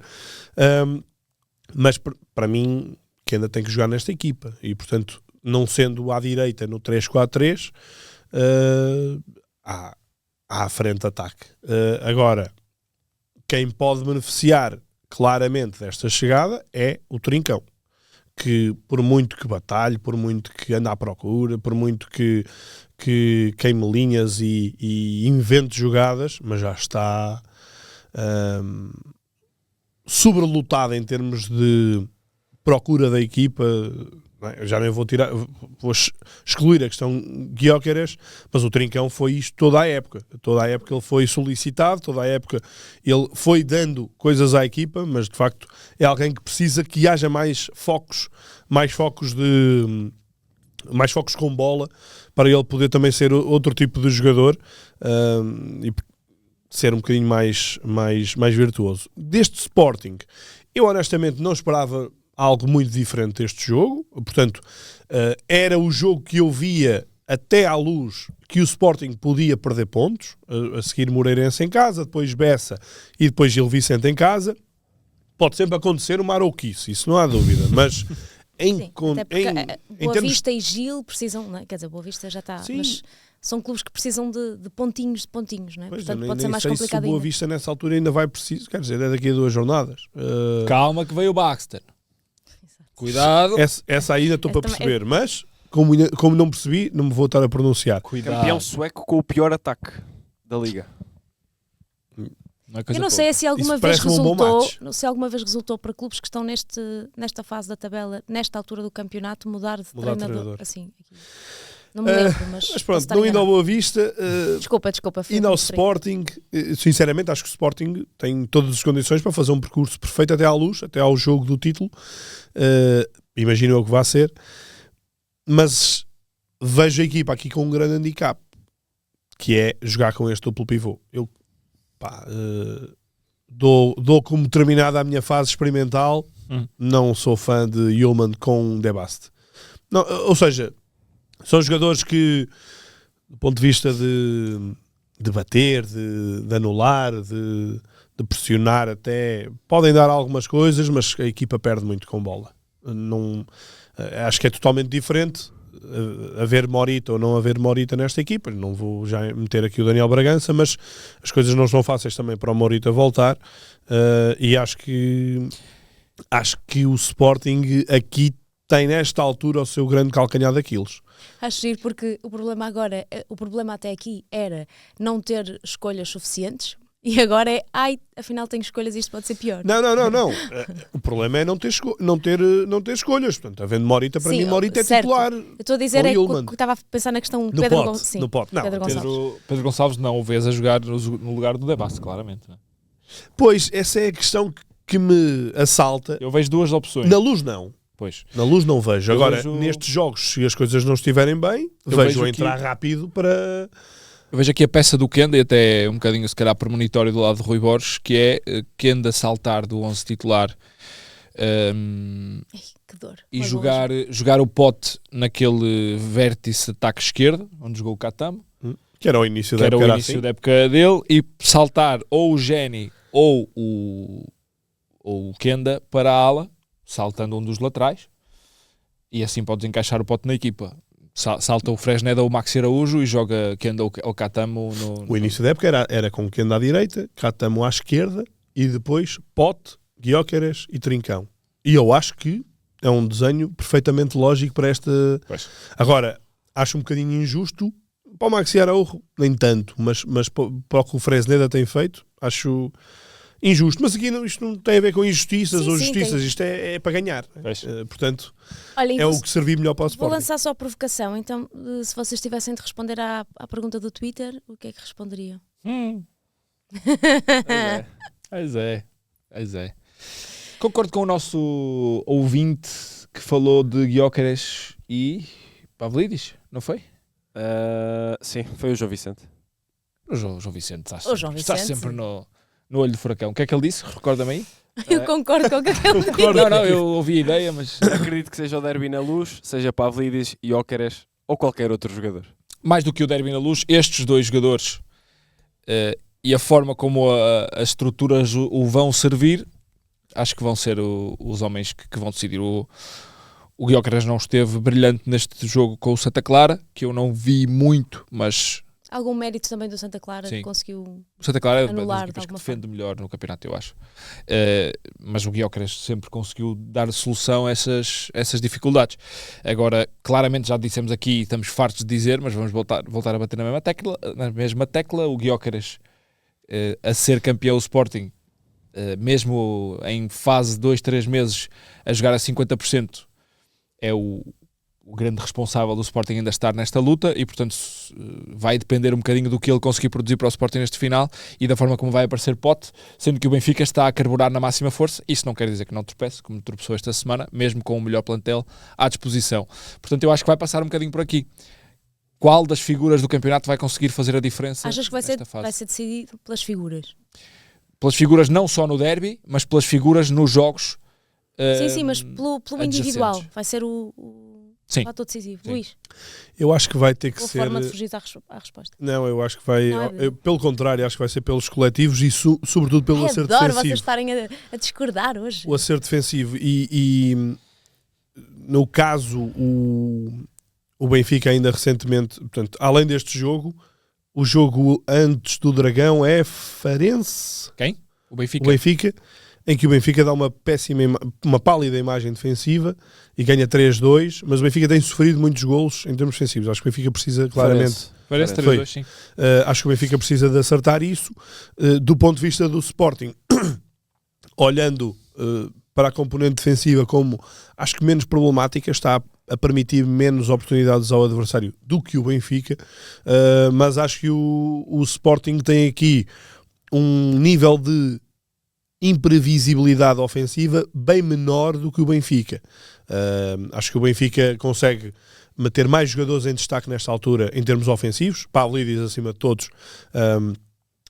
mas para mim Kenda tem que jogar nesta equipa, e portanto, não sendo à direita no 3-4-3, à frente ataque. Agora, quem pode beneficiar claramente desta chegada é o Trincão, que por muito que batalhe, por muito que ande à procura, por muito que queime linhas e invente jogadas, mas já está sobrelotado em termos de procura da equipa. Eu já nem vou excluir a questão Gyökeres, mas o Trincão foi isto toda a época ele foi solicitado, toda a época ele foi dando coisas à equipa, mas de facto é alguém que precisa que haja mais focos com bola, para ele poder também ser outro tipo de jogador, e ser um bocadinho mais virtuoso. Deste Sporting, eu honestamente não esperava algo muito diferente deste jogo, portanto, era o jogo que eu via até à luz que o Sporting podia perder pontos, a seguir Moreirense em casa, depois Bessa e depois Gil Vicente em casa. Pode sempre acontecer uma arouquice, isso não há dúvida, mas Boa Vista e Gil precisam, não é? Quer dizer, Boa Vista já está, mas são clubes que precisam de pontinhos, não é? Pois, portanto pode ser mais complicado se Boa Vista nessa altura ainda vai precisar, quer dizer, é daqui a 2 jornadas. Calma que veio o Baxter. Cuidado. Essa ainda estou para perceber, mas como não percebi, não me vou estar a pronunciar. Cuidado. Campeão sueco com o pior ataque da Liga. Eu não sei se alguma vez resultou para clubes que estão nesta fase da tabela, nesta altura do campeonato, mudar de treinador. Assim, aqui. Não me lembro, mas pronto, não indo ao Boa Vista, desculpa. Indo ao Sporting, sinceramente acho que o Sporting tem todas as condições para fazer um percurso perfeito até à luz, até ao jogo do título. Imagino eu que vai ser, mas vejo a equipa aqui com um grande handicap, que é jogar com este duplo pivô. Eu dou como terminada a minha fase experimental. Não sou fã de Yeoman com Debast. Não, ou seja, são jogadores que, do ponto de vista de bater, de anular, de pressionar até, podem dar algumas coisas, mas a equipa perde muito com bola. Acho que é totalmente diferente haver Morita ou não haver Morita nesta equipa. Não vou já meter aqui o Daniel Bragança, mas as coisas não são fáceis também para o Morita voltar, e acho que o Sporting aqui tem nesta altura o seu grande calcanhar daqueles. Acho giro porque o problema até aqui era não ter escolhas suficientes e agora é, afinal tenho escolhas e isto pode ser pior. Não. O problema é não ter escolhas. Portanto, havendo Morita, para mim, Morita é titular. Eu estou a dizer que estava a pensar na questão Pedro Gonçalves. Pedro Gonçalves não o vês a jogar no lugar do Debasse, claramente. Não é? Pois, essa é a questão que me assalta. Eu vejo duas opções. Na luz, não. Pois. Na luz não vejo. Agora, nestes jogos, se as coisas não estiverem bem, vejo entrar rápido para... Eu vejo aqui a peça do Kenda, e até um bocadinho, se calhar, premonitório do lado de Rui Borges, que é Kenda saltar do 11 titular que dor. E jogar o Pote naquele vértice ataque esquerdo, onde jogou o Catamo. Que era o início da época, da época dele, e saltar ou o Geni ou o Kenda para a ala, saltando um dos laterais, e assim podes encaixar o Pote na equipa. Salta o Fresneda ou o Maxi Araújo e joga Kenda ou Catamo O início da época era com Kenda à direita, Catamo à esquerda e depois Pote, Gyökeres e Trincão. E eu acho que é um desenho perfeitamente lógico para esta... Pois. Agora, acho um bocadinho injusto para o Maxi Araújo, nem tanto, mas para o que o Fresneda tem feito, acho... injusto, mas aqui isto não tem a ver com injustiças ou justiças, isto é para ganhar. Portanto, olha, o que servir melhor para o Sporting. Vou lançar só a provocação, então, se vocês tivessem de responder à pergunta do Twitter, o que é que responderiam? Pois é. Concordo com o nosso ouvinte que falou de Gyökeres e Pavlidis, não foi? Sim, foi o João Vicente. O João Vicente está sempre no olho do furacão. O que é que ele disse? Recorda-me aí? Eu concordo com o que ele disse. Não, eu ouvi a ideia, mas... Acredito que seja o derby na Luz, seja Pavlidis, Gyökeres ou qualquer outro jogador. Mais do que o derby na Luz, estes dois jogadores e a forma como as estruturas o vão servir, acho que vão ser os homens que vão decidir. O Gyökeres não esteve brilhante neste jogo com o Santa Clara, que eu não vi muito, mas... Algum mérito também do Santa Clara, sim, que conseguiu o Santa Clara anular é uma das equipas que defende melhor no campeonato, eu acho. Mas o Gyökeres sempre conseguiu dar solução a essas dificuldades. Agora, claramente já dissemos aqui, estamos fartos de dizer, mas vamos voltar a bater na mesma tecla. O Gyökeres a ser campeão do Sporting, mesmo em fase de 2-3 meses a jogar a 50%, é o grande responsável do Sporting ainda estar nesta luta e, portanto, vai depender um bocadinho do que ele conseguir produzir para o Sporting neste final e da forma como vai aparecer Pote, sendo que o Benfica está a carburar na máxima força. Isso não quer dizer que não tropece, como tropeçou esta semana, mesmo com o melhor plantel à disposição. Portanto, eu acho que vai passar um bocadinho por aqui. Qual das figuras do campeonato vai conseguir fazer a diferença? Achas que vai ser decidido pelas figuras? Pelas figuras não só no derby, mas pelas figuras nos jogos. Sim, mas pelo individual. Vai ser o fator decisivo. Sim. Luís? Eu acho que vai ter que ser... forma de fugir à resposta. Não, eu acho que vai... pelo contrário, acho que vai ser pelos coletivos e sobretudo pelo acerto defensivo. Adoro vocês estarem a discordar hoje. O acerto defensivo e no caso o Benfica ainda recentemente, portanto, além deste jogo, o jogo antes do Dragão é Farense. Quem? O Benfica. O Benfica, em que o Benfica dá uma pálida imagem defensiva e ganha 3-2, mas o Benfica tem sofrido muitos golos em termos defensivos. Acho que o Benfica precisa claramente... Parece 3-2, sim. Acho que o Benfica precisa de acertar isso. Do ponto de vista do Sporting, olhando para a componente defensiva como acho que menos problemática, está a permitir menos oportunidades ao adversário do que o Benfica, mas acho que o Sporting tem aqui um nível de imprevisibilidade ofensiva bem menor do que o Benfica. Acho que o Benfica consegue meter mais jogadores em destaque nesta altura em termos ofensivos, Pavlidis acima de todos,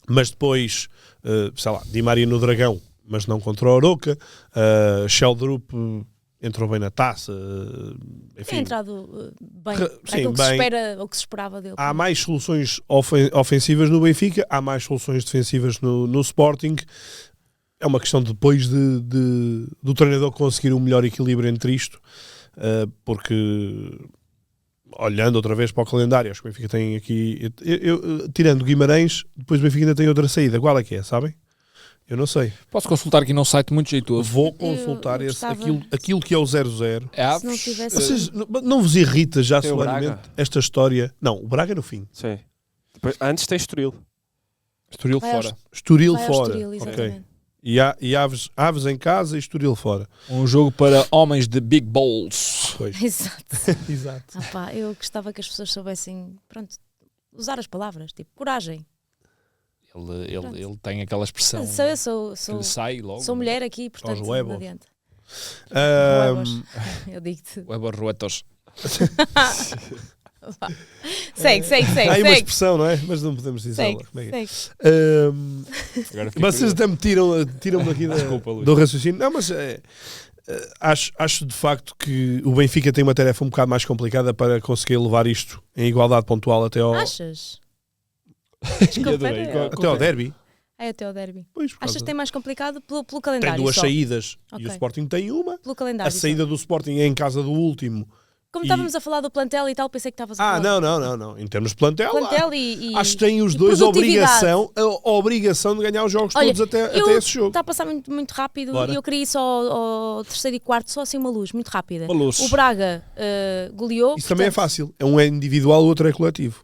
mas depois, sei lá, Di Maria no Dragão, mas não contra o Oroca, Sheldrup entrou bem na taça, enfim. Tem entrado bem, o que se esperava dele. Há mais soluções ofensivas no Benfica, há mais soluções defensivas no Sporting. É uma questão depois do treinador conseguir um melhor equilíbrio entre isto, porque olhando outra vez para o calendário, acho que o Benfica tem aqui, tirando Guimarães, depois o Benfica ainda tem outra saída. Qual é que é, sabem? Eu não sei. Posso consultar aqui num site muito jeitoso. Vou consultar aquilo que é o 0-0. Se não tivesse... Vocês, não vos irrita já Tem o solenemente Braga. esta história? Não, o Braga é no fim. Sim. Depois, antes tem Estoril. Estoril Vai fora. Estoril Vai ao fora. Estoril, Ok. exatamente. E Aves em casa e Estoril fora. Um jogo para homens de big balls. Pois. Exato. Exato. Eu gostava que as pessoas soubessem, pronto, usar as palavras, tipo, coragem. Ele tem aquela expressão Eu sou que lhe sai logo. sou mulher aqui, portanto, Aos huevos. adiante. Ahm, Eu digo-te. Huevos ruetos. Segue. há aí uma expressão, não é? Mas não podemos dizer. Segue. Agora fiquei Mas vocês curioso. até me tiram daqui Desculpa, Luís. do raciocínio. Não, mas acho de facto que o Benfica tem uma tarefa um bocado mais complicada para conseguir levar isto em igualdade pontual até ao, Achas? Adorei. até ao derby. É até ao derby. Pois, por Achas causa- que tem mais complicado pelo tem calendário? duas só? saídas e Ok. o Sporting tem uma. Pelo A calendário. saída do Sporting é em casa do último. Como estávamos a falar do plantel e tal, pensei que estavas a falar. Não. Em termos de plantel, Plantel e acho que têm os e dois a produtividade. obrigação de ganhar os jogos Olha, todos até esse jogo. Está a passar muito rápido Bora. e eu queria ir só ao terceiro e quarto, só assim uma luz muito rápida. Uma luz. O Braga goleou. Isso também é portanto, fácil. Um é individual, o outro é coletivo.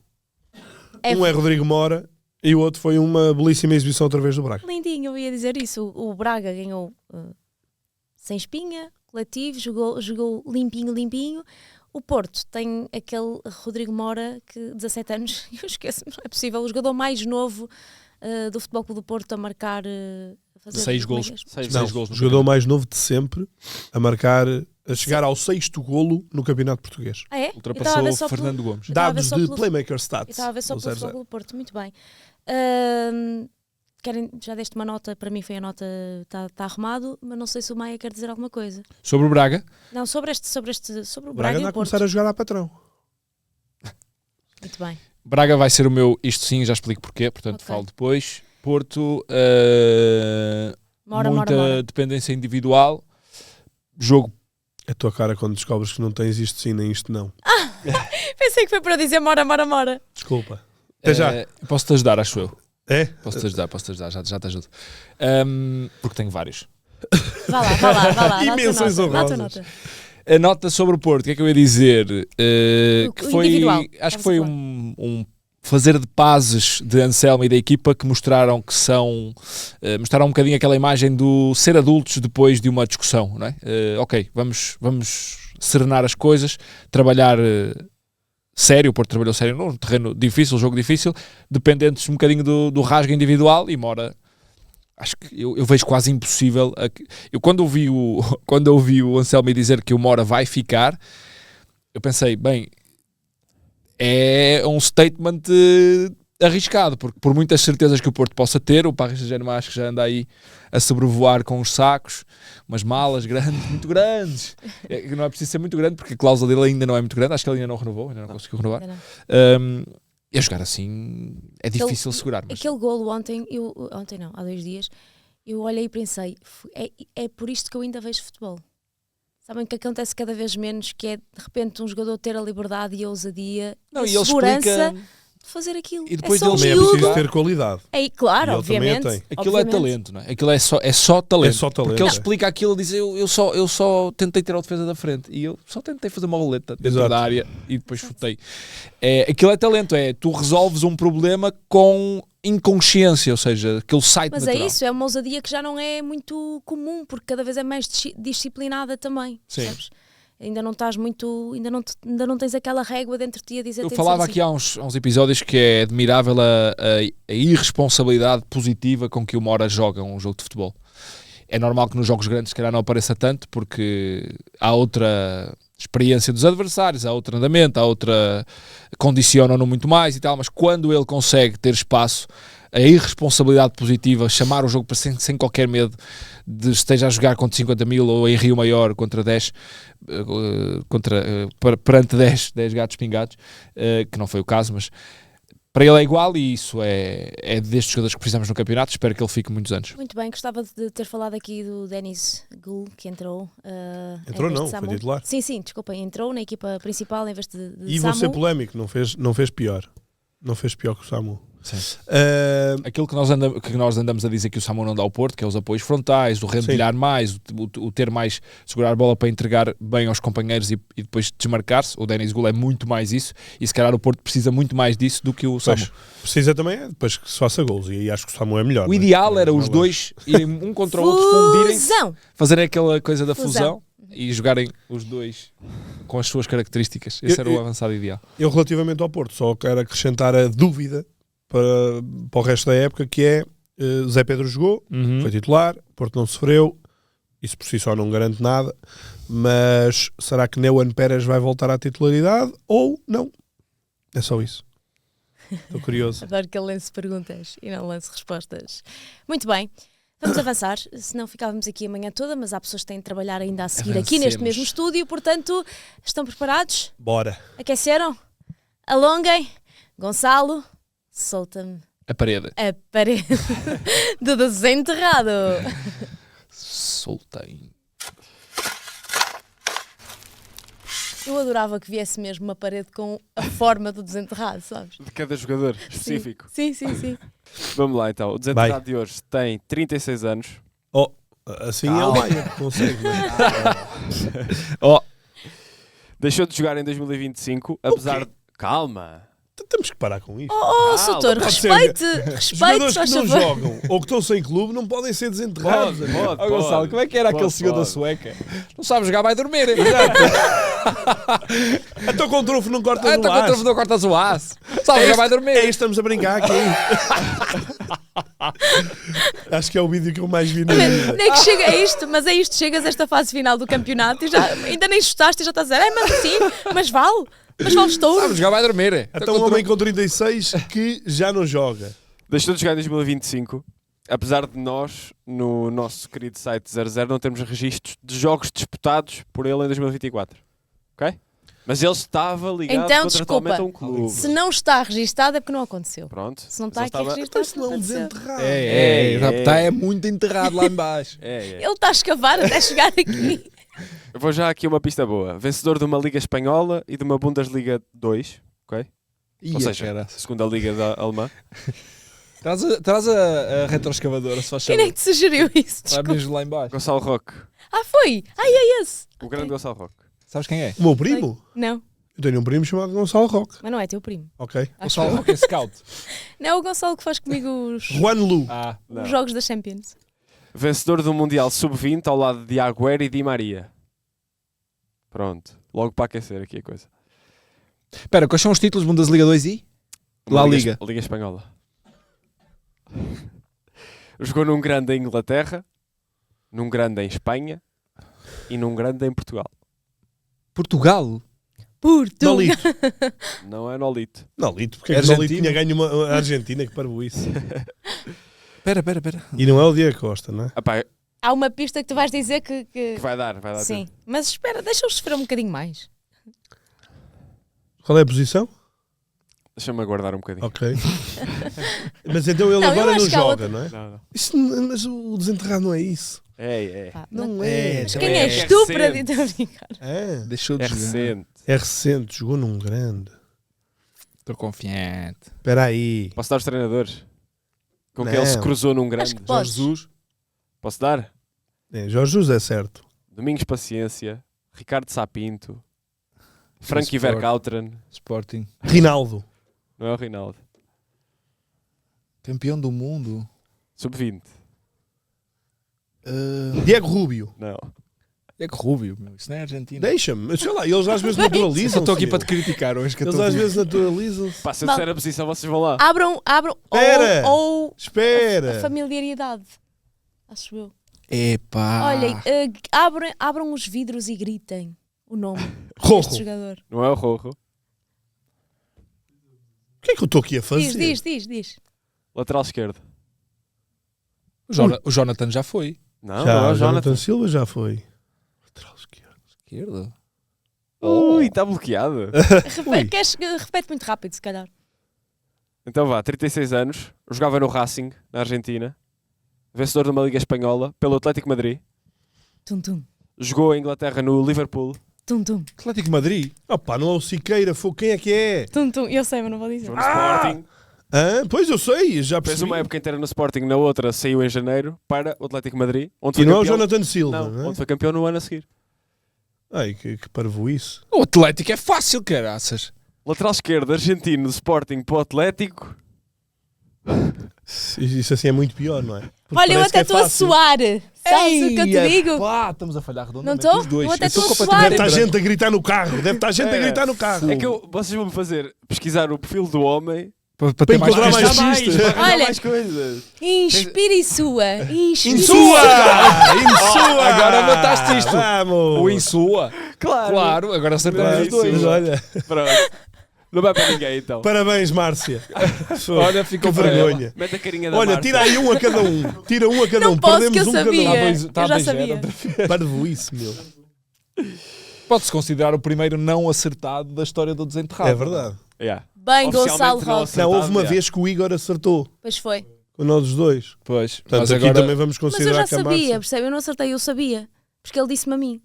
Um é Rodrigo Mora e o outro foi uma belíssima exibição outra vez do Braga. Lindinho, eu ia dizer isso. O Braga ganhou sem espinha, coletivo, jogou limpinho. O Porto tem aquele Rodrigo Mora que 17 anos, eu esqueço, não é possível, o jogador mais novo do Futebol Clube do Porto a marcar a fazer 6 como é golos. que é? Não, gols o no jogador mais novo de sempre a marcar, a chegar ao 6º golo no Campeonato Português. Ah, é? Ultrapassou Eu estava a ver só Fernando Gomes. Eu estava a ver Dados só de pelo- Playmaker Eu Stats. estava a ver só do pelo 0-0. Futebol Clube do Porto, muito bem. Já deste uma nota, para mim foi a nota, está arrumado, mas não sei se o Maia quer dizer alguma coisa. Sobre o Braga, Não, sobre o O Braga Braga e anda o a Porto. começar a jogar a patrão. Muito bem. Braga vai ser o meu isto sim, já explico porquê, portanto Ok. falo depois. Porto, Mora. muita dependência individual. Jogo, A tua cara quando descobres que não tens isto sim nem isto não. Pensei que foi para dizer mora. Desculpa. Até já. posso-te ajudar, acho eu. É? Posso-te ajudar, já te ajudo. Porque tenho vários. Vá lá. Dá a tua Menções nota, dá a tua honrosas. nota. A nota sobre o Porto, o que é que eu ia dizer? Que O foi, individual, acho que estamos foi a falar. um fazer de pazes de Anselmo e da equipa que mostraram que são, mostraram um bocadinho aquela imagem do ser adultos depois de uma discussão, não é? Ok, vamos serenar as coisas, trabalhar sério. O Porto trabalhou sério num terreno difícil, jogo difícil, dependentes um bocadinho do rasgo individual, e Mora, acho que eu vejo quase impossível. Eu quando ouvi o Anselmo dizer que o Mora vai ficar, eu pensei, bem, é um statement arriscado, porque por muitas certezas que o Porto possa ter, o Paris Saint-Germain acho que já anda aí a sobrevoar com os sacos, umas malas grandes, muito grandes. Não é preciso ser muito grande, porque a cláusula dele ainda não é muito grande, acho que ele ainda não renovou, ainda não conseguiu renovar. Ainda não. E a jogar assim é difícil segurar. Mas Aquele golo ontem, há 2 dias, eu olhei e pensei, é por isto que eu ainda vejo futebol. Sabem que acontece cada vez menos, que é de repente um jogador ter a liberdade e a ousadia não, e e a ele segurança explica. de fazer aquilo. E depois é só ele Também é miúdo. preciso ter qualidade. Claro, E ele também a obviamente. tem. Aquilo obviamente. é talento, não é? Aquilo é só talento. É só talento, Porque ele é. explica aquilo e diz: eu só tentei tirar a defesa da frente e eu só tentei fazer uma roleta dentro Exato. da área e depois chutei. Aquilo é talento, tu resolves um problema com inconsciência, ou seja, aquele site Mas natural. é isso, é uma ousadia que já não é muito comum, porque cada vez é mais disciplinada também. Sim. Sabes? Ainda não estás muito. Ainda não tens aquela régua dentro de ti a dizer. Eu tem de ser falava assim. aqui há uns episódios que é admirável a irresponsabilidade positiva com que o Mora joga um jogo de futebol. É normal que nos jogos grandes se calhar não apareça tanto, porque há outra experiência dos adversários, há outro andamento, há outra... condicionam-no muito mais e tal, mas quando ele consegue ter espaço, a irresponsabilidade positiva, chamar o jogo para sem qualquer medo de esteja a jogar contra 50 mil ou em Rio Maior contra 10, perante 10 gatos pingados, que não foi o caso, mas para ele é igual, e isso é destes jogadores que precisamos no campeonato. Espero que ele fique muitos anos. Muito bem, gostava de ter falado aqui do Denis Gül, que entrou. Entrou em vez não, de foi Samu. titular. Sim, desculpem, entrou na equipa principal em vez de E vou Samu. ser polémico, não fez pior. Não fez pior que o Samu. Aquilo que nós andamos a dizer que o Samu não dá ao Porto, que é os apoios frontais, o rendilhar mais, o ter mais, segurar a bola para entregar bem aos companheiros e depois desmarcar-se. O Denis Gul é muito mais isso, e se calhar o Porto precisa muito mais disso do que o Samu. Precisa também, depois que se faça gols, e acho que o Samu é melhor. O ideal era os dois irem um contra o outro, fundirem-se, fazerem aquela coisa da fusão e jogarem os dois com as suas características. Esse era o avançado ideal. Eu, relativamente ao Porto, só quero acrescentar a dúvida para o resto da época, que é Zé Pedro jogou, foi titular, Porto não sofreu, isso por si só não garante nada, mas será que Neuan Pérez vai voltar à titularidade ou não? É só isso. Estou curioso. Adoro que ele lance perguntas e não lance respostas. Muito bem, vamos avançar, senão ficávamos aqui a manhã toda, mas há pessoas que têm de trabalhar ainda a seguir aqui neste mesmo estúdio, portanto, estão preparados? Bora. Aqueceram? Alonguem? Gonçalo, solta-me a parede do desenterrado. Soltei. Eu adorava que viesse mesmo uma parede com a forma do desenterrado, sabes? De cada jogador específico. Sim. Vamos lá então. O desenterrado de hoje tem 36 anos. Assim ele vai, consegue. Deixou de jogar em 2025, apesar de... Calma. Temos que parar com isto. Soutor, respeite, jogadores que faz não favor. jogam ou que estão sem clube não podem ser desenterrados. Pode. Gonçalo, como é que era aquele senhor da Sueca? Não sabe jogar, vai dormir. Então com o trunfo não cortas o Então com o aço. trunfo não cortas o aço. Sabe jogar, vai dormir. Estamos a brincar aqui. Acho que é o vídeo que eu mais vi na vida. Nem que chega a isto, mas é isto, chegas a esta fase final do campeonato e já, ainda nem chutaste e já estás a dizer, mas sim, mas vale estouro. Sabe jogar, vai dormir. Então um homem com 36 que já não joga. Deixou de jogar em 2025, apesar de nós, no nosso querido site 00, não termos registros de jogos disputados por ele em 2024. Ok? Mas ele estava ligado então, contratualmente desculpa, a um clube. se não está registado é porque não aconteceu. Pronto. Se não está aqui registado, Então se não é um aconteceu. desenterrado. É muito enterrado lá em baixo. Ele está a escavar até chegar aqui. Eu vou já aqui uma pista boa. Vencedor de uma Liga Espanhola e de uma Bundesliga 2, ok? Ou seja, segunda Liga da Alemã. Traz a retroescavadora, se faz Quem favor. é que te sugeriu isso? Vai mesmo lá em baixo. Gonçalo Roque. Foi? É esse. O grande Gonçalo Roque. Sabes quem é? O meu primo? Não, Eu tenho um primo chamado Gonçalo Roque. mas não é teu primo. Ok. Gonçalo Roque é scout. Não é o Gonçalo que faz comigo os Juan Lu. Não. jogos da Champions. Vencedor do Mundial Sub-20 ao lado de Agüero e Di Maria. Pronto. Logo para aquecer aqui a coisa. Espera, quais são os títulos Bundesliga 2 e? La Liga. Liga Espanhola. Jogou num grande em Inglaterra, num grande em Espanha e num grande em Portugal. Portugal? Nolito. Não é Nolito. Nolito, porque é que Nolito tinha ganho uma Argentina, que parvo isso. Espera. E não é o Diego Costa, não é? Epá, Há uma pista que tu vais dizer que... que vai dar. Sim, mas espera, deixa-os sofrer um bocadinho mais. Qual é a posição? Deixa-me aguardar um bocadinho. Ok. Mas então ele Não, eu agora acho não que há joga, outra- não é? Não. Isso, mas o desenterrado não é isso. É. Pá, Não é. Mas também quem és é tu recente. para dizer a brincar? Deixou de É jogar. recente. É recente, jogou num grande. Estou confiante. Espera aí. Posso dar os treinadores? Com que Não. ele se cruzou num grande? Acho que podes. Jorge Jesus. Posso dar? Jorge Jesus é certo. Domingos Paciência, Ricardo Sapinto, Frankie Sport. Verkauteren. Sporting. Rinaldo. Não é o Rinaldo. Campeão do mundo. Sub-20. Diego Rubio. Não. É que Rubio, meu. Isso não é Argentina. Deixa-me. Sei lá, eles às vezes naturalizam. Só estou aqui para te criticar hoje. Que eu Eles estou às vezes naturalizam-se. Pá, se eu Mal. disser a posição, vocês vão lá. Abram Espera. ou a Espera. familiaridade. Acho eu. Epá. Olhem, abram os vidros e gritem o nome deste Rojo. jogador. Não é o Rojo. O que é que eu estou aqui a fazer? Diz. Lateral esquerdo. O Jonathan já foi. Não, Já, não é o Jonathan Jonathan. Silva já foi. Lateral esquerdo. Esquerda. Ui, está bloqueado. Repete muito rápido, se calhar. Então vá, 36 anos. Jogava no Racing, na Argentina. Vencedor de uma Liga Espanhola pelo Atlético Madrid. Tum-tum. Jogou em Inglaterra no Liverpool. Tum-tum. Atlético Madrid. Opa, não é o Siqueira. Quem é que é? Tum-tum. Eu sei, mas não vou dizer. Jogou no Sporting. Pois eu sei, já Fez percebi. uma época inteira no Sporting, na outra saiu em janeiro para o Atlético de Madrid, onde foi E não é o campeão. Jonathan Silva, não é? Onde foi campeão no ano a seguir. Ai, que parvoíce. O Atlético é fácil, caraças. Lateral esquerdo, argentino, do Sporting para o Atlético. Isso assim é muito pior, não é? Porque Olha, eu parece que até é estou a fácil. suar. Sabes o que eu te digo? Pá, estamos a falhar Não redondamente. estou? Os dois. Eu até estou a estou suar. Deve estar gente a gritar no carro. Deve estar gente a gritar no carro. É que vocês vão-me fazer pesquisar o perfil do homem para Para ter mais encontrar mais pistas. pistas. para arranjar Olha. mais coisas. Inspira e sua. Inspira e Insua! sua. Insua! Agora mataste isto. Vamos! O Insua. Claro. Claro, agora acertamos Vai, os dois. mas olha, Pronto. Não vai para ninguém então. parabéns, Márcia. Olha, ficou Que para ela. vergonha. Mete a carinha da Olha, Márcia. tira aí um a cada um. Tira um a cada Não um. posso, Perdemos que eu um cada sabia. um. Está Eu já a 2-0 sabia. outra vez. Parvoíce, meu. Pode-se considerar o primeiro não acertado da história do desenterrado. É verdade. Yeah. Bem, Oficialmente Gonçalo não Rosa. Não, houve uma yeah. vez que o Igor acertou. Pois foi. Com nós os dois. Pois, Portanto, mas aqui agora... também vamos Mas eu considerar já que a sabia, Márcia... percebe? Eu não acertei, eu sabia. Porque ele disse-me a mim.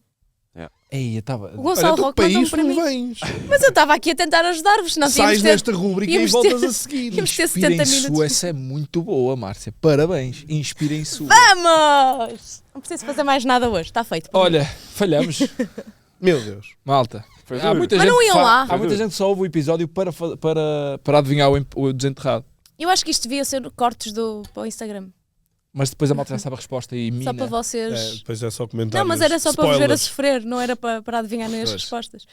Ei, eu estava... O Gonçalo Olha, tu Roque para mandou-me isto para não mim. vens. Mas eu estava aqui a tentar ajudar-vos. Não Sais tínhamos ter... nesta rúbrica e íamos voltas ter- a seguir. Íamos ter 70 Inspirem minutos. sua, essa é muito boa, Márcia. Parabéns. Inspirem sua. Vamos! Não preciso fazer mais nada hoje. Está feito. Olha, falhamos. Meu Deus. Malta. Foi Há duro. muita Mas gente não que iam lá. Há muita gente que só ouve o episódio para adivinhar o desenterrado. Eu acho que isto devia ser cortes para o Instagram. Mas depois a malta já sabe a resposta e mina. Só para vocês. Depois é só comentários. Não, mas era só para vos ver a spoilers. sofrer, não era para adivinharem as Pois. respostas.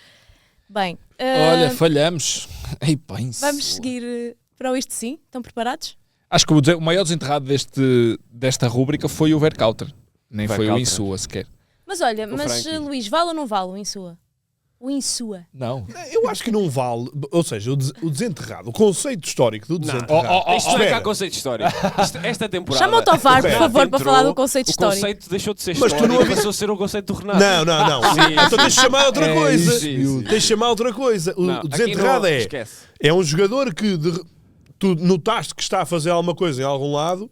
Bem, Olha, falhamos. Ei, bem, vamos sua. seguir para o Isto Sim. Estão preparados? Acho que o maior desenterrado desta rúbrica foi o Vercauter. Nem foi o Vercauter. Insua sequer. Mas olha, mas Frankie. Luís, vale ou não vale o Insua? O Insua. Não. Eu acho que não vale. Ou seja, o desenterrado, o conceito histórico do desenterrado. Isto não é cá Espera. conceito histórico. Esta temporada. Chama o Tovar, por Renato favor, para entrou, falar do conceito o histórico. conceito deixou de ser Mas tu histórico não e passou a ser o conceito do Renato. Não. Então tens de chamar outra coisa. isso. Tens de chamar outra coisa. Não, O desenterrado aqui não, é. esquece. É um jogador que tu notaste que está a fazer alguma coisa em algum lado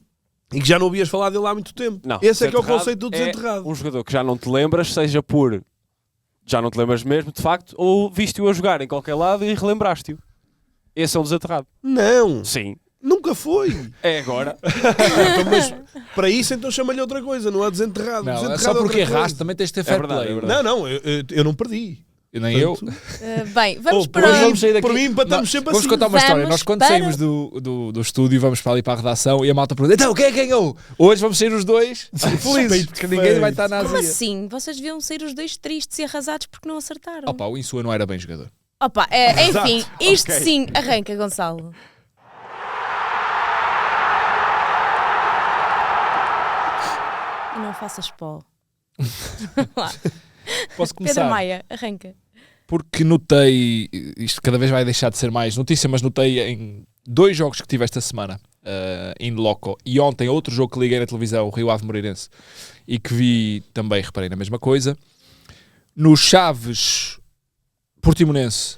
e que já não ouvias falar dele há muito tempo. Não, Esse é que é o desenterrado conceito do desenterrado. É um jogador que já não te lembras, seja por já não te lembras mesmo, de facto, ou viste-o a jogar em qualquer lado e relembraste-o. Esse é um desenterrado. Não, Sim. nunca foi. É agora. Então, mas para isso então chama-lhe outra coisa, não é desenterrado. Não, é Desenterrado só outra porque coisa. erraste, também tens de ter fair verdade, play. é verdade. Não, eu não perdi. Nem eu. Portanto, Bem, vamos Oh, para... Hoje vamos sair daqui. Por mim empatamos Nós- sempre Vamos assim. contar uma história. Vamos Nós quando para- saímos do estúdio, vamos para ali para a redação e a malta pergunta: então, quem é que ganhou? Hoje vamos sair os dois felizes, porque ninguém vai estar na Como azia. assim? Vocês deviam ser os dois tristes e arrasados porque não acertaram. Opa, o Insua não era bem jogador. Opa, enfim, isto Ok. sim, arranca, Gonçalo. E não faças pó. Lá. Posso Pedro começar? Maia, arranca. Porque notei, isto cada vez vai deixar de ser mais notícia, mas notei em 2 jogos que tive esta semana, in loco, e ontem outro jogo que liguei na televisão, o Rio Ave Moreirense, e que vi também, reparei na mesma coisa. No Chaves Portimonense,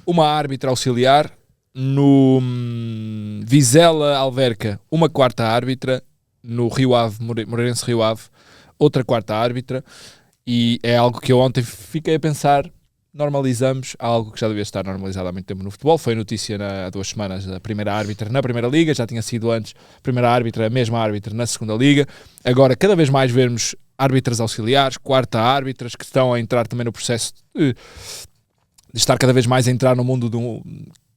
uma árbitra auxiliar. No Vizela Alverca, uma quarta árbitra. No Rio Ave, Moreirense Rio Ave, outra quarta árbitra. E é algo que eu ontem fiquei a pensar, normalizamos algo que já devia estar normalizado há muito tempo no futebol. Foi notícia há 2 semanas a primeira árbitra na Primeira Liga, já tinha sido antes a primeira árbitra, a mesma árbitra na Segunda Liga. Agora cada vez mais vermos árbitras auxiliares, quarta árbitras, que estão a entrar também no processo de estar cada vez mais a entrar no mundo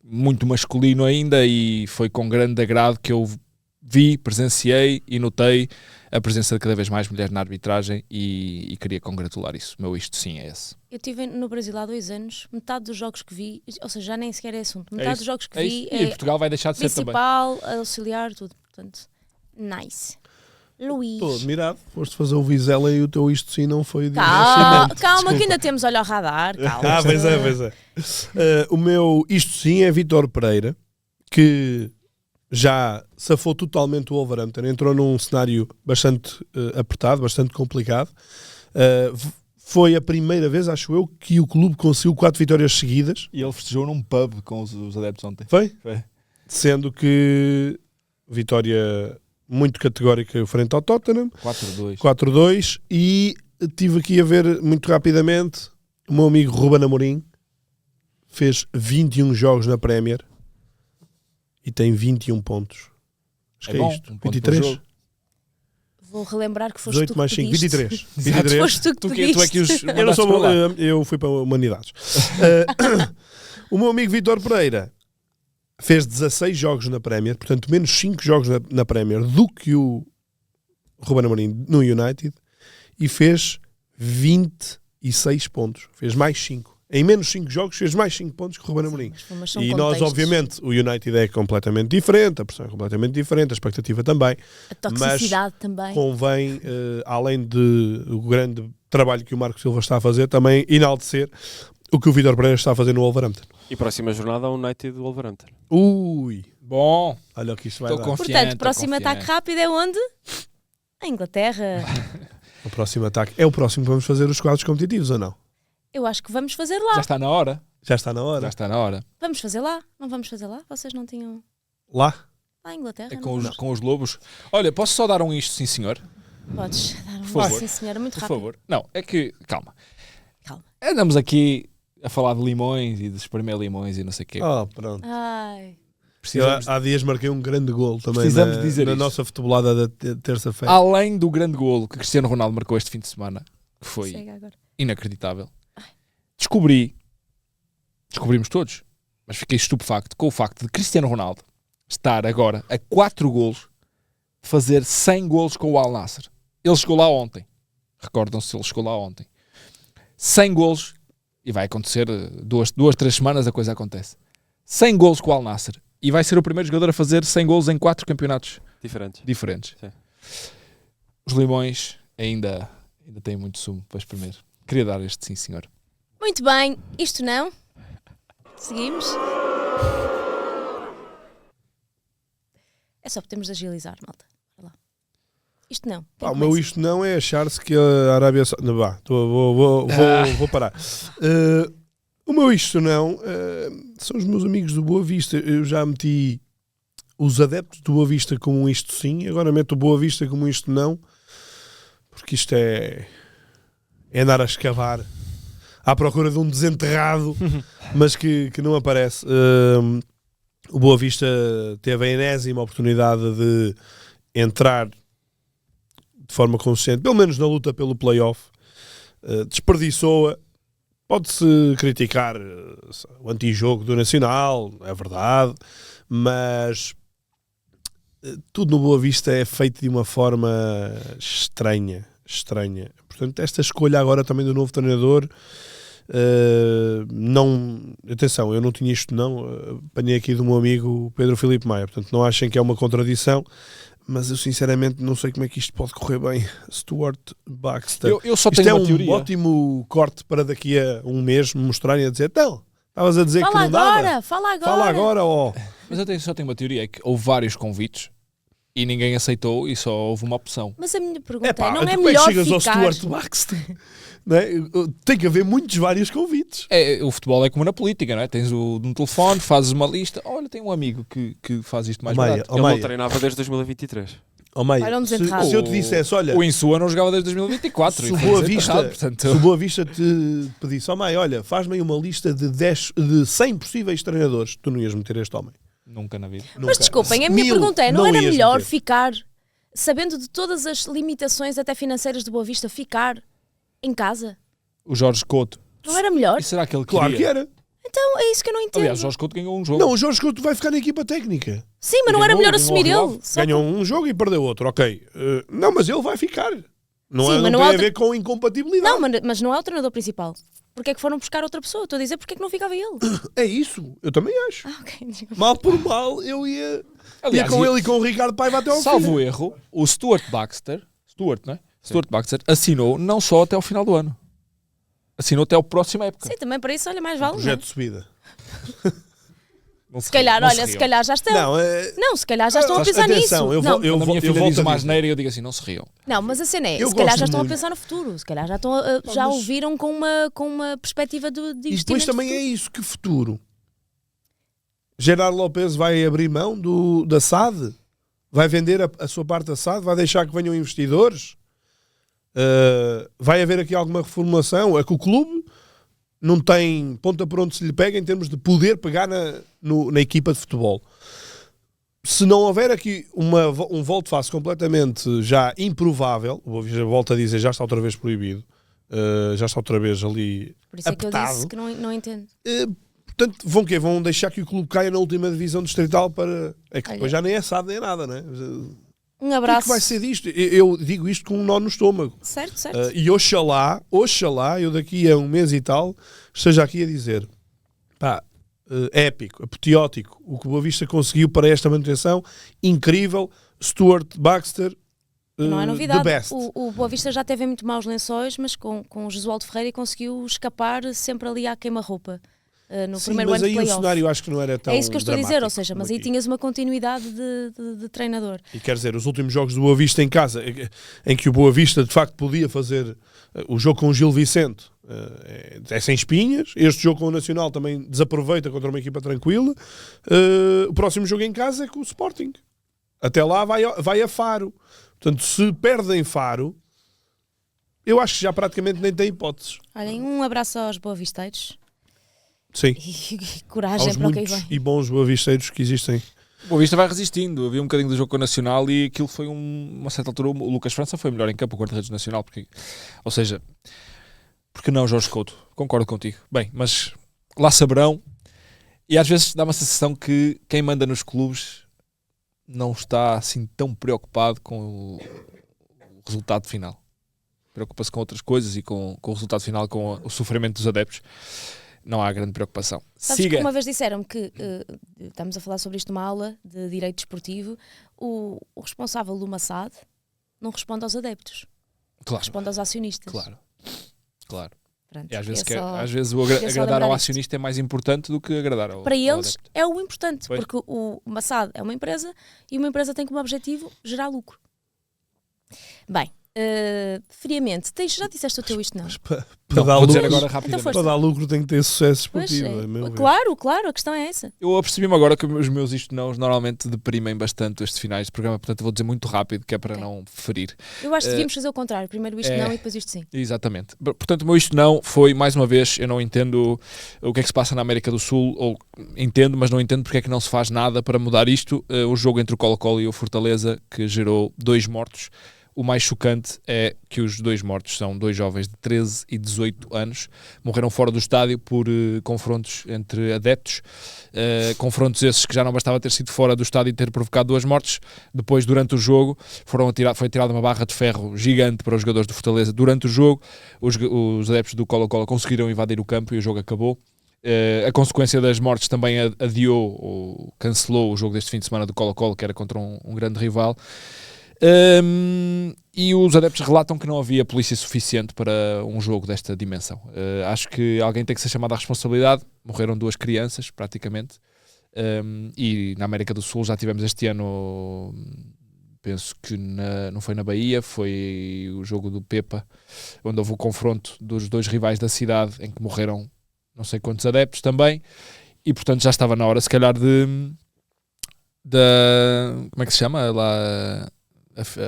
muito masculino ainda, e foi com grande agrado que eu vi, presenciei e notei a presença de cada vez mais mulheres na arbitragem e queria congratular isso. O meu isto sim é esse. Eu estive no Brasil há 2 anos, metade dos jogos que vi, ou seja, já nem sequer é assunto, É metade isso, dos jogos que é vi isso. E Portugal vai deixar de ser também. principal, auxiliar, tudo. Portanto, nice. Luís. Estou admirado. Foste fazer o Vizela e o teu isto sim não foi de Calma, nascimento. calma que Desculpa. ainda temos olho ao radar. Calma. Pois é. O meu isto sim é Vítor Pereira, que já safou totalmente o Wolverhampton, entrou num cenário bastante apertado, bastante complicado. Foi a primeira vez, acho eu, que o clube conseguiu 4 vitórias seguidas. E ele festejou num pub com os adeptos ontem. Foi? Foi. Sendo que vitória muito categórica frente ao Tottenham, 4-2. 4-2, e tive aqui a ver muito rapidamente, o meu amigo Ruben Amorim fez 21 jogos na Premier e tem 21 pontos. Acho que é isto. 23? Vou relembrar que foste 18 tu mais que 5, pediste. 23. 23. Foste tu que Tu pediste. é que os Eu, não sou, eu fui para Humanidades. O meu amigo Vítor Pereira fez 16 jogos na Premier, portanto menos 5 jogos na Premier do que o Ruben Amorim no United, e fez 26 pontos. Fez mais 5. Em menos 5 jogos fez mais 5 pontos que o Ruben Amorim. Mas são E contextos. nós, obviamente, o United é completamente diferente, a pressão é completamente diferente, a expectativa também. A toxicidade também. Convém, além do grande trabalho que o Marco Silva está a fazer, também enaltecer o que o Vítor Pereira está a fazer no Wolverhampton. E próxima jornada, o United Wolverhampton. Ui! Bom, Olha o que isto vai estou dar. confiante. Portanto, próximo ataque rápido é onde? A Inglaterra. O próximo ataque é o próximo que vamos fazer os quadros competitivos, ou não? Eu acho que vamos fazer lá. Já está na hora. Já está na hora. Já está na hora. Vamos fazer lá? Não vamos fazer lá? Vocês não tinham... Lá? Lá em Inglaterra? É não? com os lobos. Olha, posso só dar sim senhor? Podes dar um Por favor. sim, senhora, muito Por rápido. favor. Não, é que, calma. Calma. Andamos aqui a falar de limões e de espremer limões e não sei o quê. Oh, pronto. Ai. Precisamos, Há dias marquei um grande gol também Precisamos dizer na isto. nossa futebolada da terça-feira. além do grande golo que Cristiano Ronaldo marcou este fim de semana, que foi Chega agora. inacreditável, descobrimos todos, mas fiquei estupefacto com o facto de Cristiano Ronaldo estar agora a 4 golos de fazer 100 golos com o Al Nassr. Ele chegou lá ontem. Recordam-se, ele chegou lá ontem. 100 golos, e vai acontecer 2-3 semanas a coisa acontece. 100 golos com o Al Nassr. E vai ser o primeiro jogador a fazer 100 golos em 4 campeonatos diferentes. Sim. Os limões ainda têm muito sumo para espremer. Queria dar este sim, senhor. Muito bem. Isto não. Seguimos. É só podemos agilizar, malta. Vai lá. Isto não. Quem O meu começa? isto não é achar-se que a Arábia Saudita... Vou parar. O meu isto não são os meus amigos do Boa Vista. Eu já meti os adeptos do Boa Vista como um isto sim, agora meto o Boa Vista como um isto não, porque isto é andar a escavar à procura de um desenterrado, mas que não aparece. O Boa Vista teve a enésima oportunidade de entrar de forma consistente, pelo menos na luta pelo play-off, desperdiçou-a. Pode-se criticar o antijogo do Nacional, é verdade, mas tudo no Boa Vista é feito de uma forma estranha. Portanto, esta escolha agora também do novo treinador, atenção, eu não tinha isto não, apanhei aqui do meu amigo Pedro Filipe Maia, portanto não achem que é uma contradição, mas eu sinceramente não sei como é que isto pode correr bem. Stuart Baxter. Eu só Isto tenho é uma teoria. um ótimo corte para daqui a um mês me mostrarem a dizer, então, estavas a dizer que não dava. Fala Fala agora, ó. Mas eu só tenho uma teoria, é que houve vários convites e ninguém aceitou e só houve uma opção. Mas a minha pergunta Epá, não é como é que melhor chegas ao ficar... Stuart Baxter? Não é? Tem que haver vários convites. O futebol é como na política, não é? Tens no telefone, fazes uma lista. Olha, tem um amigo que faz isto mais barato. Ele não treinava desde 2023. Olha, um se desenterrado. eu te dissesse, olha, O Insua não jogava desde 2024. se o e foi Boa desenterrado, Vista, portanto... se o Boa Vista te pedisse, Maia, olha, faz-me aí uma lista de 100 possíveis treinadores, tu não ias meter este homem. Nunca na vida. Mas desculpem, a minha Mil, pergunta é, não era ias melhor meter. ficar, sabendo de todas as limitações até financeiras do Boa Vista, ficar em casa? O Jorge Couto. Não era melhor? E será que ele Claro queria? que era. Então é isso que eu não entendo. Aliás, Jorge Couto ganhou um jogo. Não, o Jorge Couto vai ficar na equipa técnica. Sim, mas não era ganhou, melhor ganhou assumir ao ele? Só Ganhou um jogo e perdeu outro, ok. Não, mas ele vai ficar. Não, Sim, mas não não tem há a outra- ver com incompatibilidade. Não, mas não é o treinador principal. Porque é que foram buscar outra pessoa? Estou a dizer porque é que não ficava ele. É isso, eu também acho. Ah, ok. Desculpa. Mal por mal, eu ia Aliás, com ele e com o Ricardo Paiva até ao salvo fim. erro, o Stuart Baxter, não é? Stuart Baxter assinou não só até ao final do ano. Assinou até ao próximo época. Sim, também para isso, olha, mais vale. Projeto Não? de subida. Não Se calhar, não olha, se riam. calhar já estão. Não, se calhar já estão a pensar atenção, nisso. eu Não, vou- eu Quando a minha filha volto diz a uma dizer. asneira, eu digo assim, não se riam. não, mas a cena é, Eu se calhar gosto já estão muito. a pensar no futuro. Se calhar já, já mas- o viram com uma perspectiva de E investimento. depois também é isso, que futuro? Gerardo Lopes vai abrir mão da SAD? Vai vender a sua parte da SAD? Vai deixar que venham investidores? Vai haver aqui alguma reformulação? É que o clube não tem ponta por onde se lhe pega em termos de poder pegar na equipa de futebol. se não houver aqui um volte-face completamente já improvável, volto a dizer, já está outra vez proibido, já está outra vez ali por isso apetado. É que eu disse que não entendo. Portanto, vão deixar que o clube caia na última divisão distrital para... É que depois já nem é SAD nem é nada, não é? Um abraço. O que vai ser disto? Eu digo isto com um nó no estômago. Certo. E oxalá, eu daqui a um mês e tal, esteja aqui a dizer, épico, apoteótico, o que o Boa Vista conseguiu para esta manutenção, incrível, Stuart Baxter, não é novidade. the best. O Boa Vista já teve muito maus lençóis, mas com o Josualdo Ferreira conseguiu escapar sempre ali à queima-roupa. No primeiro ano de playoff. Mas aí o cenário acho que não era tão É isso que eu estou a dizer, ou dramático seja, mas aí aqui. tinhas uma continuidade de treinador. E quer dizer, os últimos jogos do Boa Vista em casa, em que o Boa Vista de facto podia fazer o jogo com o Gil Vicente, é sem espinhas. Este jogo com o Nacional também desaproveita contra uma equipa tranquila. O próximo jogo em casa é com o Sporting. Até lá vai a Faro. Portanto, se perdem Faro, eu acho que já praticamente nem tem hipóteses. Olhem, um abraço aos boavisteiros. Sim. E coragem aos para o que aí muitos vem. e bons boavisteiros que existem. O Boa Vista vai resistindo. Havia um bocadinho do jogo com o Nacional e aquilo foi uma certa altura. O Lucas França foi melhor em campo, o guarda-redes nacional. Ou seja, porque não, Jorge Couto? Concordo contigo. Bem, mas lá saberão. E às vezes dá uma sensação que quem manda nos clubes não está assim tão preocupado com o resultado final. Preocupa-se com outras coisas e com o resultado final, com o sofrimento dos adeptos. Não há grande preocupação. Sabes que uma vez disseram-me que, estamos a falar sobre isto numa aula de direito desportivo, o responsável do Massad não responde aos adeptos. Claro. Responde aos acionistas. Claro. Pronto, E às vezes o agradar ao acionista é mais importante do que agradar ao Para ao eles adepto. é o importante, Pois. porque o Massad é uma empresa e uma empresa tem como objetivo gerar lucro. Bem, friamente, já disseste o teu isto não? Mas para Não, dar vou dizer lucro, agora rapidamente. força. para dar lucro tem que ter sucesso Pois, esportivo. a meu ver. claro, a questão é essa. Eu apercebi-me agora que os meus isto não normalmente deprimem bastante estes finais de programa, portanto vou dizer muito rápido, que é para não ferir. Eu acho que devíamos fazer o contrário, primeiro isto não e depois isto sim. Exatamente. Portanto, o meu isto não foi, mais uma vez, eu não entendo o que é que se passa na América do Sul, ou entendo, mas não entendo porque é que não se faz nada para mudar isto. O jogo entre o Colo-Colo e o Fortaleza, que gerou 2 mortos. O mais chocante é que os 2 mortos são 2 jovens de 13 e 18 anos. Morreram fora do estádio por confrontos entre adeptos. Confrontos esses que já não bastava ter sido fora do estádio e ter provocado 2 mortes. Depois, durante o jogo, foi tirada uma barra de ferro gigante para os jogadores do Fortaleza. Durante o jogo, os adeptos do Colo-Colo conseguiram invadir o campo e o jogo acabou. A consequência das mortes também adiou ou cancelou o jogo deste fim de semana do Colo-Colo, que era contra um grande rival. E os adeptos relatam que não havia polícia suficiente para um jogo desta dimensão. Acho que alguém tem que ser chamado à responsabilidade. Morreram 2 crianças, praticamente. E na América do Sul já tivemos este ano, penso que não foi na Bahia, foi o jogo do Pepa, onde houve o confronto dos 2 rivais da cidade, em que morreram não sei quantos adeptos também. E portanto já estava na hora, se calhar, como é que se chama lá?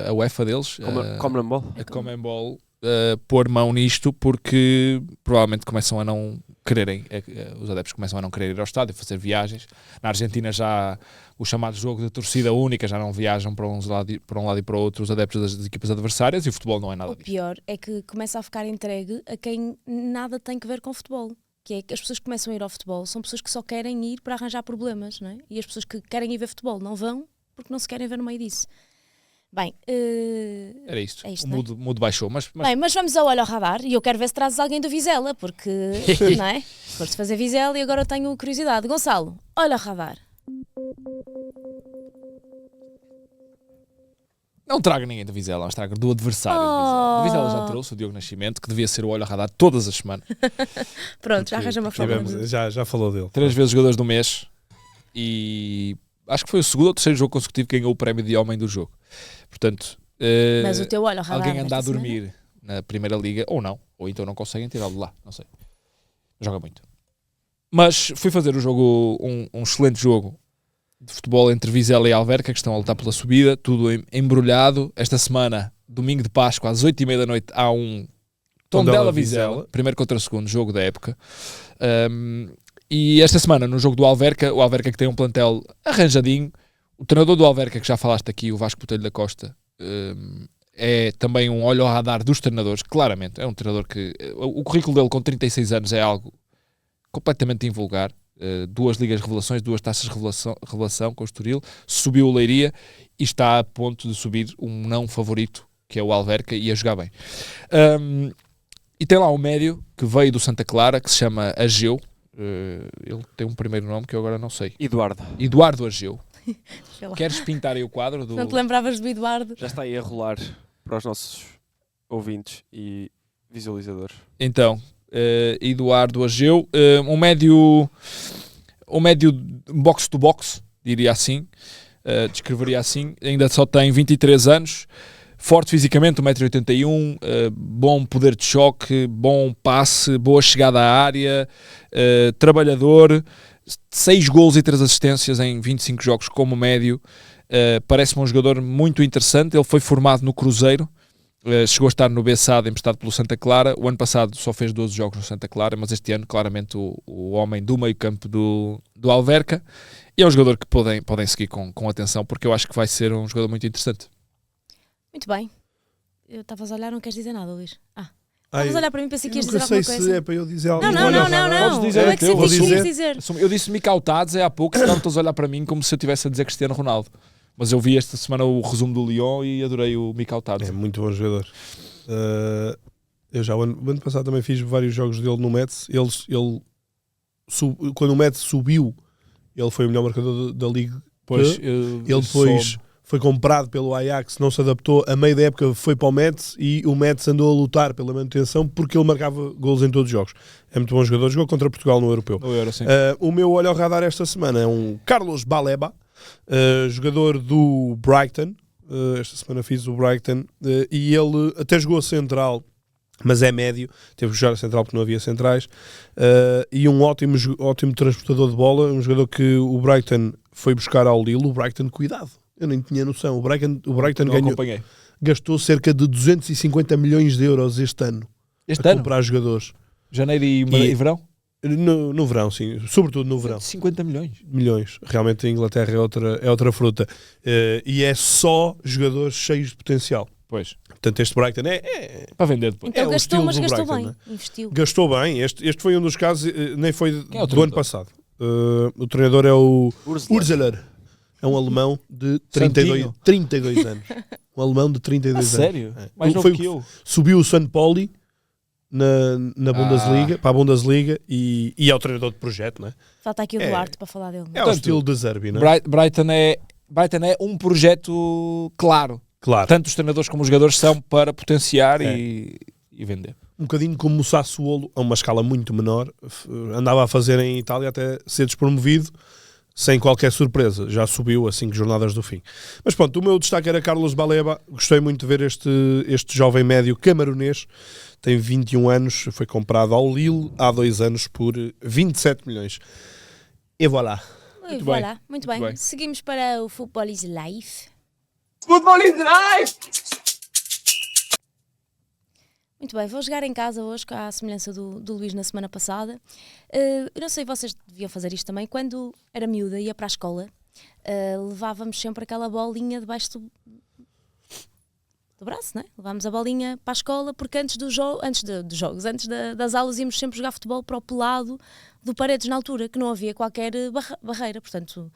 A UEFA deles, a Conmebol, pôr mão nisto, porque provavelmente começam a não quererem, os adeptos começam a não querer ir ao estádio, fazer viagens. Na Argentina já o chamado jogo de torcida única, já não viajam para um lado e para o outro os adeptos das equipas adversárias, e o futebol não é nada disso. O pior é que começa a ficar entregue a quem nada tem que ver com futebol. Que é que as pessoas que começam a ir ao futebol são pessoas que só querem ir para arranjar problemas, não é? E as pessoas que querem ir ver futebol não vão porque não se querem ver no meio disso. Bem, era isto. É isto, o mudo baixou. Mas vamos ao Olho ao Radar e eu quero ver se trazes alguém do Vizela, porque, não é? Foste fazer Vizela e agora eu tenho curiosidade. Gonçalo, Olho ao Radar. não trago ninguém do Vizela, mas trago do adversário do Vizela. Do Vizela já trouxe o Diogo Nascimento, que devia ser o Olho ao Radar todas as semanas. Pronto, já arranja uma forma. Já falou dele. 3 vezes jogadores do mês e acho que foi o 2º ou 3º jogo consecutivo que ganhou o prémio de homem do jogo. Portanto, mas o teu Olho ao Radar alguém anda a dormir na Primeira Liga, ou não, ou então não conseguem tirá-lo de lá, não sei. Joga muito. Mas fui fazer o jogo, um excelente jogo de futebol entre Vizela e Alverca, que estão a lutar pela subida, tudo embrulhado. Esta semana, domingo de Páscoa, às 8h30 da noite, há um Tondela Vizela, primeiro contra o segundo jogo da época. E esta semana, no jogo do Alverca, o Alverca que tem um plantel arranjadinho, O treinador do Alverca, que já falaste aqui, o Vasco Botelho da Costa, é também um olho ao radar dos treinadores, claramente. É um treinador que... O currículo dele com 36 anos é algo completamente invulgar. 2 Ligas Revelações, 2 Taças Revelação com o Estoril, subiu o Leiria e está a ponto de subir um não favorito, que é o Alverca, e a jogar bem. E tem lá um médio que veio do Santa Clara, que se chama Ageu. Ele tem um primeiro nome que eu agora não sei. Eduardo Ageu. Queres pintar aí o quadro? Não te lembravas do Eduardo? Já está aí a rolar para os nossos ouvintes e visualizadores. Então, Eduardo Ageu, um médio box-to-box, diria assim, descreveria assim, ainda só tem 23 anos, forte fisicamente, 1,81 m, bom poder de choque, bom passe, boa chegada à área, trabalhador, 6 golos e 3 assistências em 25 jogos como médio. Parece-me um jogador muito interessante. Ele foi formado no Cruzeiro, chegou a estar no Bessade, emprestado pelo Santa Clara. O ano passado só fez 12 jogos no Santa Clara, mas este ano claramente o homem do meio campo do Alverca, e é um jogador que podem seguir com atenção, porque eu acho que vai ser um jogador muito interessante. Muito bem. Eu estavas a olhar, não queres dizer nada, Luís? Estavas a olhar para mim, pensei que ias dizer alguma coisa. Não sei se é para eu dizer algo. Não. Podes dizer, Eu é que senti que ias dizer. Eu disse Micautades há pouco, senão estás a olhar para mim como se eu estivesse a dizer Cristiano Ronaldo. Mas eu vi esta semana o resumo do Lyon e adorei o Micautades. É muito bom jogador. Eu já o ano passado também fiz vários jogos dele no Metz. Quando o Metz subiu, ele foi o melhor marcador da Liga. Ele depois foi comprado pelo Ajax, não se adaptou, a meio da época foi para o Metz e o Metz andou a lutar pela manutenção porque ele marcava golos em todos os jogos. É muito bom jogador, jogou contra Portugal no Europeu. O meu olho ao radar esta semana é um Carlos Baleba, jogador do Brighton. Esta semana fiz o Brighton, e ele até jogou a central, mas é médio, teve que jogar a central porque não havia centrais, e um ótimo transportador de bola, um jogador que o Brighton foi buscar ao Lille. O Brighton, cuidado, eu nem tinha noção, o Brighton gastou cerca de 250 milhões de euros este ano a comprar jogadores. Janeiro e verão? No verão, sim, sobretudo no verão. 50 milhões. Realmente a Inglaterra é outra fruta, e é só jogadores cheios de potencial. Pois. Portanto, este Brighton é para vender depois. Então gastou, mas gastou Brighton, bem, investiu. Gastou bem. Este foi um dos casos, nem foi do ano passado. O treinador é o Urzeler. É um alemão de 32 anos. Um alemão de 32 anos. Sério? Mais novo que eu. Subiu o St. Pauli na Bundesliga, para a Bundesliga, e é o treinador de projeto, não é? Falta aqui o Duarte para falar dele. É o estilo de Zerbi, não é? Brighton é um projeto claro. Tanto os treinadores como os jogadores são para potenciar e vender. Um bocadinho como o Sassuolo, a uma escala muito menor, andava a fazer em Itália até ser despromovido, sem qualquer surpresa. Já subiu a 5 jornadas do fim. Mas pronto, o meu destaque era Carlos Baleba. Gostei muito de ver este jovem médio camerunês. Tem 21 anos, foi comprado ao Lille há 2 anos por 27 milhões. E voilà. Muito bem. Seguimos para o Football is Life. Football is life! Muito bem, vou jogar em casa hoje, à semelhança do Luís na semana passada. Eu não sei, vocês deviam fazer isto também. Quando era miúda, ia para a escola, levávamos sempre aquela bolinha debaixo do braço, não é? Levámos a bolinha para a escola, porque antes dos jogos, antes das aulas, íamos sempre jogar futebol para o pelado do Paredes na altura, que não havia qualquer barreira, portanto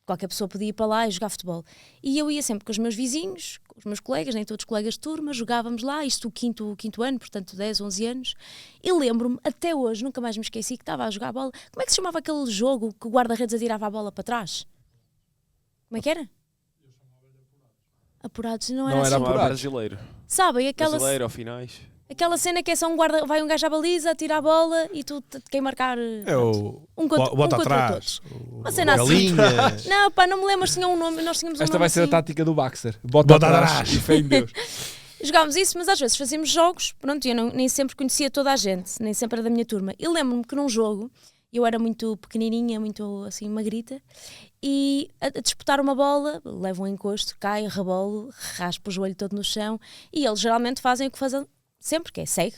qualquer pessoa podia ir para lá e jogar futebol. E eu ia sempre com os meus vizinhos, com os meus colegas, nem todos colegas de turma, jogávamos lá, isto o quinto ano, portanto 10, 11 anos, e lembro-me, até hoje, nunca mais me esqueci, que estava a jogar a bola. Como é que se chamava aquele jogo que o guarda-redes atirava a bola para trás? Como é que era? Apurados, não era assim. Apurados. Brasileiro. Sabem, Brasileiro, ao finais. Aquela cena que é só vai um gajo à baliza, tira a bola e tu quem marcar. É o bota atrás. Uma cena assim. Não, pá, não me lembro, mas tinha um nome. Nós tínhamos um Esta nome vai ser assim. a tática do Baxter. Bota atrás. E fé em Deus. Jogávamos isso, mas às vezes fazíamos jogos. Pronto, eu nem sempre conhecia toda a gente, nem sempre era da minha turma. E lembro-me que num jogo, eu era muito pequenininha, muito assim magrita, e a disputar uma bola, levo um encosto, cai, rebolo, raspo o joelho todo no chão, e eles geralmente fazem o que fazem sempre, que é segue.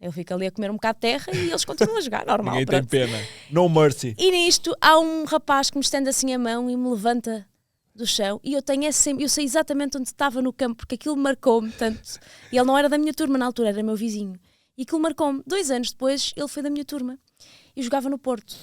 Eu fico ali a comer um bocado de terra e eles continuam a jogar, normal. Ninguém tem pena. No mercy. E nisto há um rapaz que me estende assim a mão e me levanta do chão, e eu sei exatamente onde estava no campo, porque aquilo marcou-me tanto. E ele não era da minha turma na altura, era meu vizinho. E aquilo marcou-me. 2 anos depois, ele foi da minha turma. E jogava no Porto.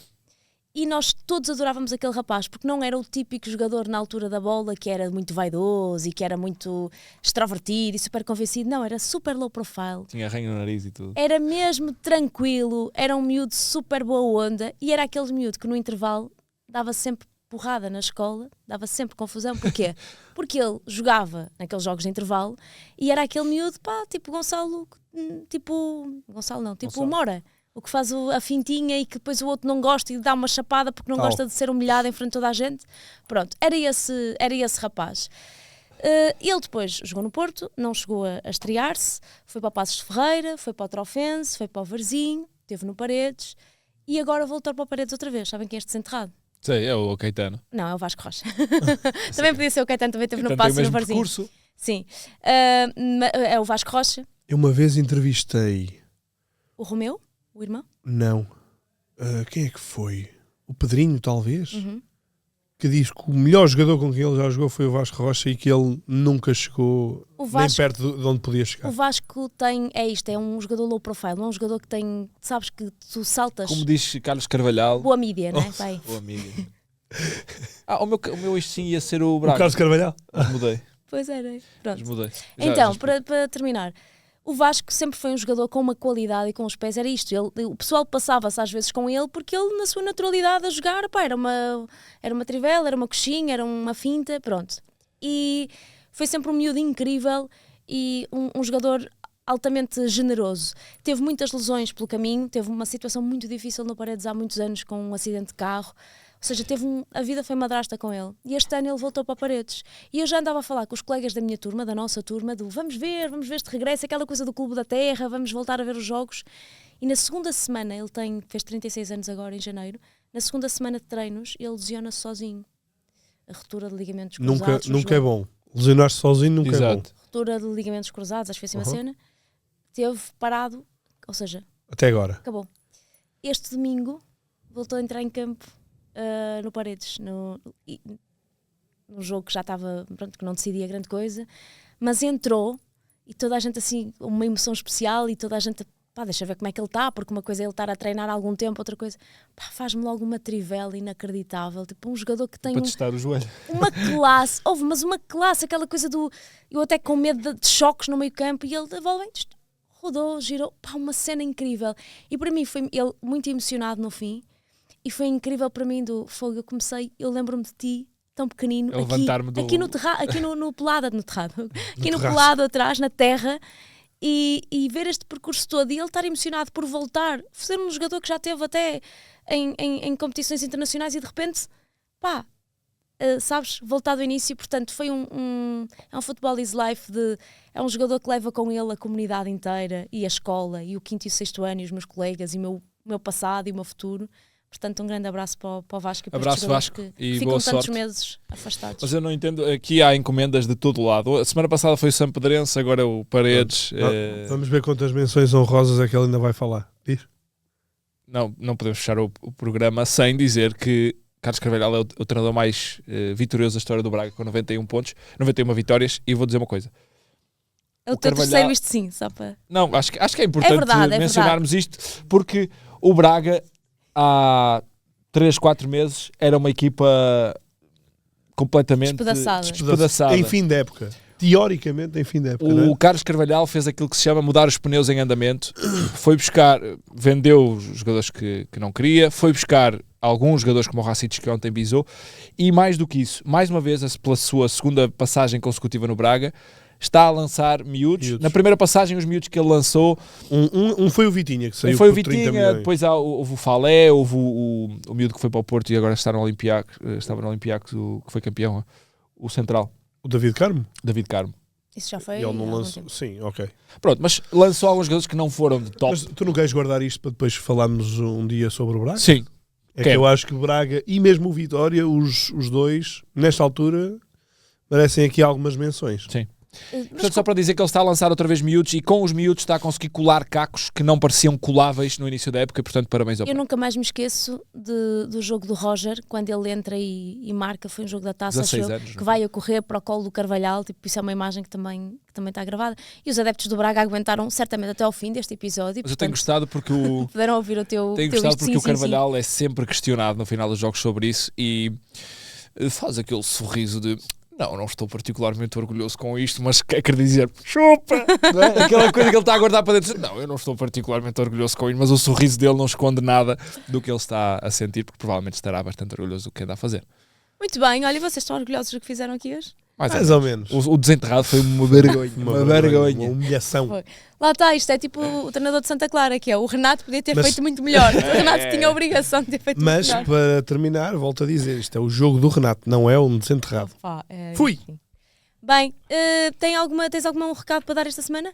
E nós todos adorávamos aquele rapaz, porque não era o típico jogador na altura da bola, que era muito vaidoso e que era muito extrovertido e super convencido. Não, era super low profile. Tinha arranho no nariz e tudo. Era mesmo tranquilo, era um miúdo super boa onda, e era aquele miúdo que no intervalo dava sempre porrada na escola, dava sempre confusão. Porquê? Porque ele jogava naqueles jogos de intervalo e era aquele miúdo, pá, tipo Gonçalo, tipo Mora. O que faz a fintinha e que depois o outro não gosta e dá uma chapada porque não gosta de ser humilhado em frente de toda a gente. Pronto, era esse rapaz. Ele depois jogou no Porto, não chegou a estrear-se, foi para o Passos de Ferreira, foi para o Trofense, foi para o Varzim, esteve no Paredes e agora voltou para o Paredes outra vez. Sabem quem é este desenterrado? Sei, é o Caetano. Não, é o Vasco Rocha. Também podia ser o Caetano, também esteve no Passos e no Varzim. Percurso. Sim, é o Vasco Rocha. Eu uma vez entrevistei... O Romeu? O irmão? Não. Quem é que foi? O Pedrinho, talvez? Uhum. Que diz que o melhor jogador com quem ele já jogou foi o Vasco Rocha e que ele nunca chegou nem perto de onde podia chegar. O Vasco é um jogador low profile, não é um jogador que tem, sabes que tu saltas. Como diz Carlos Carvalhal. Boa mídia, não é? Vai. Boa mídia. O meu isto sim ia ser o Braga. O Carlos Carvalhal? Mas mudei. Pois era. Pronto. Mas mudei. Então, para terminar, o Vasco sempre foi um jogador com uma qualidade e com os pés, era isto. O pessoal passava-se às vezes com ele porque ele, na sua naturalidade a jogar, pá, era uma trivela, era uma coxinha, era uma finta, pronto. E foi sempre um miúdo incrível e um jogador altamente generoso. Teve muitas lesões pelo caminho, teve uma situação muito difícil no Paredes há muitos anos com um acidente de carro. Ou seja, a vida foi madrasta com ele. E este ano ele voltou para Paredes. E eu já andava a falar com os colegas da minha turma, da nossa turma, vamos ver este regresso, aquela coisa do Clube da Terra, vamos voltar a ver os jogos. E na segunda semana, fez 36 anos agora, em janeiro, na segunda semana de treinos, ele lesiona-se sozinho. A ruptura de ligamentos cruzados. Nunca é bom. Lesionar-se sozinho nunca é bom. Ruptura de ligamentos cruzados, acho que foi assim uma cena. Teve parado, ou seja... Até agora. Acabou. Este domingo, voltou a entrar em campo no Paredes, no jogo que já estava, pronto, que não decidia grande coisa, mas entrou e toda a gente assim, uma emoção especial e toda a gente, pá, deixa ver como é que ele está, porque uma coisa é ele estar a treinar há algum tempo, outra coisa, pá, faz-me logo uma trivela inacreditável, tipo um jogador que tem para testar o joelho. Uma classe, mas uma classe, aquela coisa eu até com medo de choques no meio campo e ele devolve, rodou, girou, pá, uma cena incrível. E para mim foi ele muito emocionado no fim. E foi incrível para mim do fogo. Eu lembro-me de ti, tão pequenino, aqui no pelado, aqui no pelado atrás, na terra, e ver este percurso todo e ele estar emocionado por voltar, ser um jogador que já teve até em competições internacionais e de repente, pá, sabes, voltar do início. Portanto, foi é um Football is Life, é um jogador que leva com ele a comunidade inteira e a escola, e o 5º e o 6º ano, e os meus colegas, e o meu passado e o meu futuro. Portanto, um grande abraço para o Vasco e para abraço, Vasco, que e ficam boa tantos sorte. meses afastados. Mas eu não entendo, aqui há encomendas de todo lado. A semana passada foi o São Pedrense, agora é o Paredes. Vamos ver quantas menções honrosas é que ele ainda vai falar. Diz? Não podemos fechar o programa sem dizer que Carlos Carvalhal é o treinador mais vitorioso da história do Braga, com 91 pontos, 91 vitórias, e vou dizer uma coisa. É o teu terceiro, isto sim, só para... Não, acho que é importante mencionarmos isto, porque o Braga há 3-4 meses era uma equipa completamente despedaçada. Em fim de época. Teoricamente, em fim de época. O Carlos Carvalhal fez aquilo que se chama mudar os pneus em andamento. Foi buscar, vendeu os jogadores que não queria, foi buscar alguns jogadores como o Racic, que ontem bisou, e mais do que isso, mais uma vez, pela sua segunda passagem consecutiva no Braga, está a lançar miúdos. Na primeira passagem, os miúdos que ele lançou... Um foi o Vitinha, que saiu foi por o Vitinha, 30 milhões. depois houve o Falé, houve o miúdo que foi para o Porto e agora estava no Olympiacos, que foi campeão, o central. O David Carmo? David Carmo. Isso já foi... Ele não lançou... Sim, ok. Pronto, mas lançou alguns jogadores que não foram de top. Mas tu não queres guardar isto para depois falarmos um dia sobre o Braga? Sim. Que eu acho que o Braga e mesmo o Vitória, os dois, nesta altura, merecem aqui algumas menções. Sim. Portanto, só para dizer que ele está a lançar outra vez miúdos e com os miúdos está a conseguir colar cacos que não pareciam coláveis no início da época e, portanto, parabéns ao Eu nunca mais me esqueço do jogo do Roger, quando ele entra e marca, foi um jogo da Taça, 16 anos, que vai a correr para o colo do Carvalhal, tipo, isso é uma imagem que também está gravada. E os adeptos do Braga aguentaram certamente até ao fim deste episódio. Mas eu tenho gostado porque o... Puderam ouvir o teu... Tenho gostado porque o Carvalhal é sempre questionado no final dos jogos sobre isso e faz aquele sorriso de... Não estou particularmente orgulhoso com isto, mas quer dizer, chupa! Não é? Aquela coisa que ele está a guardar para dentro. Não, eu não estou particularmente orgulhoso com isto, mas o sorriso dele não esconde nada do que ele está a sentir, porque provavelmente estará bastante orgulhoso do que anda a fazer. Muito bem, olha, vocês estão orgulhosos do que fizeram aqui hoje? Mais ou menos. O desenterrado foi uma vergonha. Uma vergonha. Uma humilhação. Foi. Lá está, isto é tipo o treinador de Santa Clara, que é o Renato podia ter feito muito melhor. O Renato tinha a obrigação de ter feito muito melhor. Mas para terminar, volto a dizer, isto é o jogo do Renato, não é um desenterrado. Fui! Enfim. Bem, tens algum recado para dar esta semana?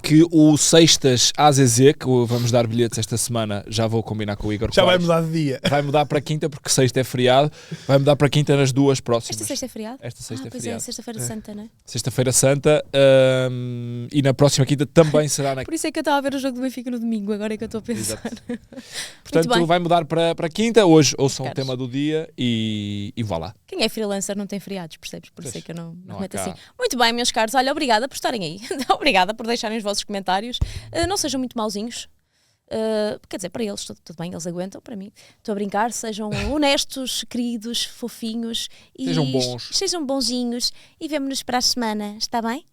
Que o Sextas AZZ, que vamos dar bilhetes esta semana, já vou combinar com o Igor. Já vai mudar de dia. Vai mudar para quinta, porque sexta é feriado. Vai mudar para quinta nas duas próximas. Esta sexta é feriado? Esta sexta é pois feriado. é, sexta-feira santa, não é? Sexta-feira Santa. E na próxima quinta também será na Por isso é que eu estava a ver o jogo do Benfica no domingo, agora é que eu estou a pensar. Portanto, vai mudar para quinta. Hoje ouçam o Caros. tema do dia e vá lá. Quem é freelancer não tem feriados, percebes? Por isso é que eu não há meto cá. assim. Muito bem, meus caros. Olha, obrigada por estarem aí. Obrigada por deixarem os vossos comentários. Não sejam muito mauzinhos. Quer dizer, para eles, tudo bem, eles aguentam, para mim. Estou a brincar, sejam honestos, queridos, fofinhos. E Sejam bons. Sejam bonzinhos e vemo-nos para a semana, está bem?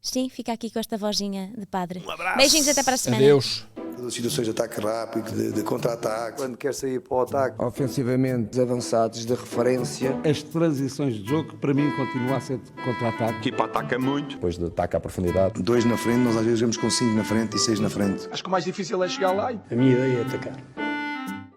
Sim, fica aqui com esta vozinha de padre. Um abraço. Beijinhos, até para a semana. Adeus. Todas as situações de ataque rápido, de contra-ataque. Quando quer sair para o ataque. ofensivamente avançados de referência. As transições de jogo, para mim, continua a ser de contra-ataque. A equipa ataca muito. Depois de ataque à profundidade. 2 na frente, nós às vezes vamos com 5 na frente e 6 na frente. Acho que o mais difícil é chegar lá. A minha ideia é atacar.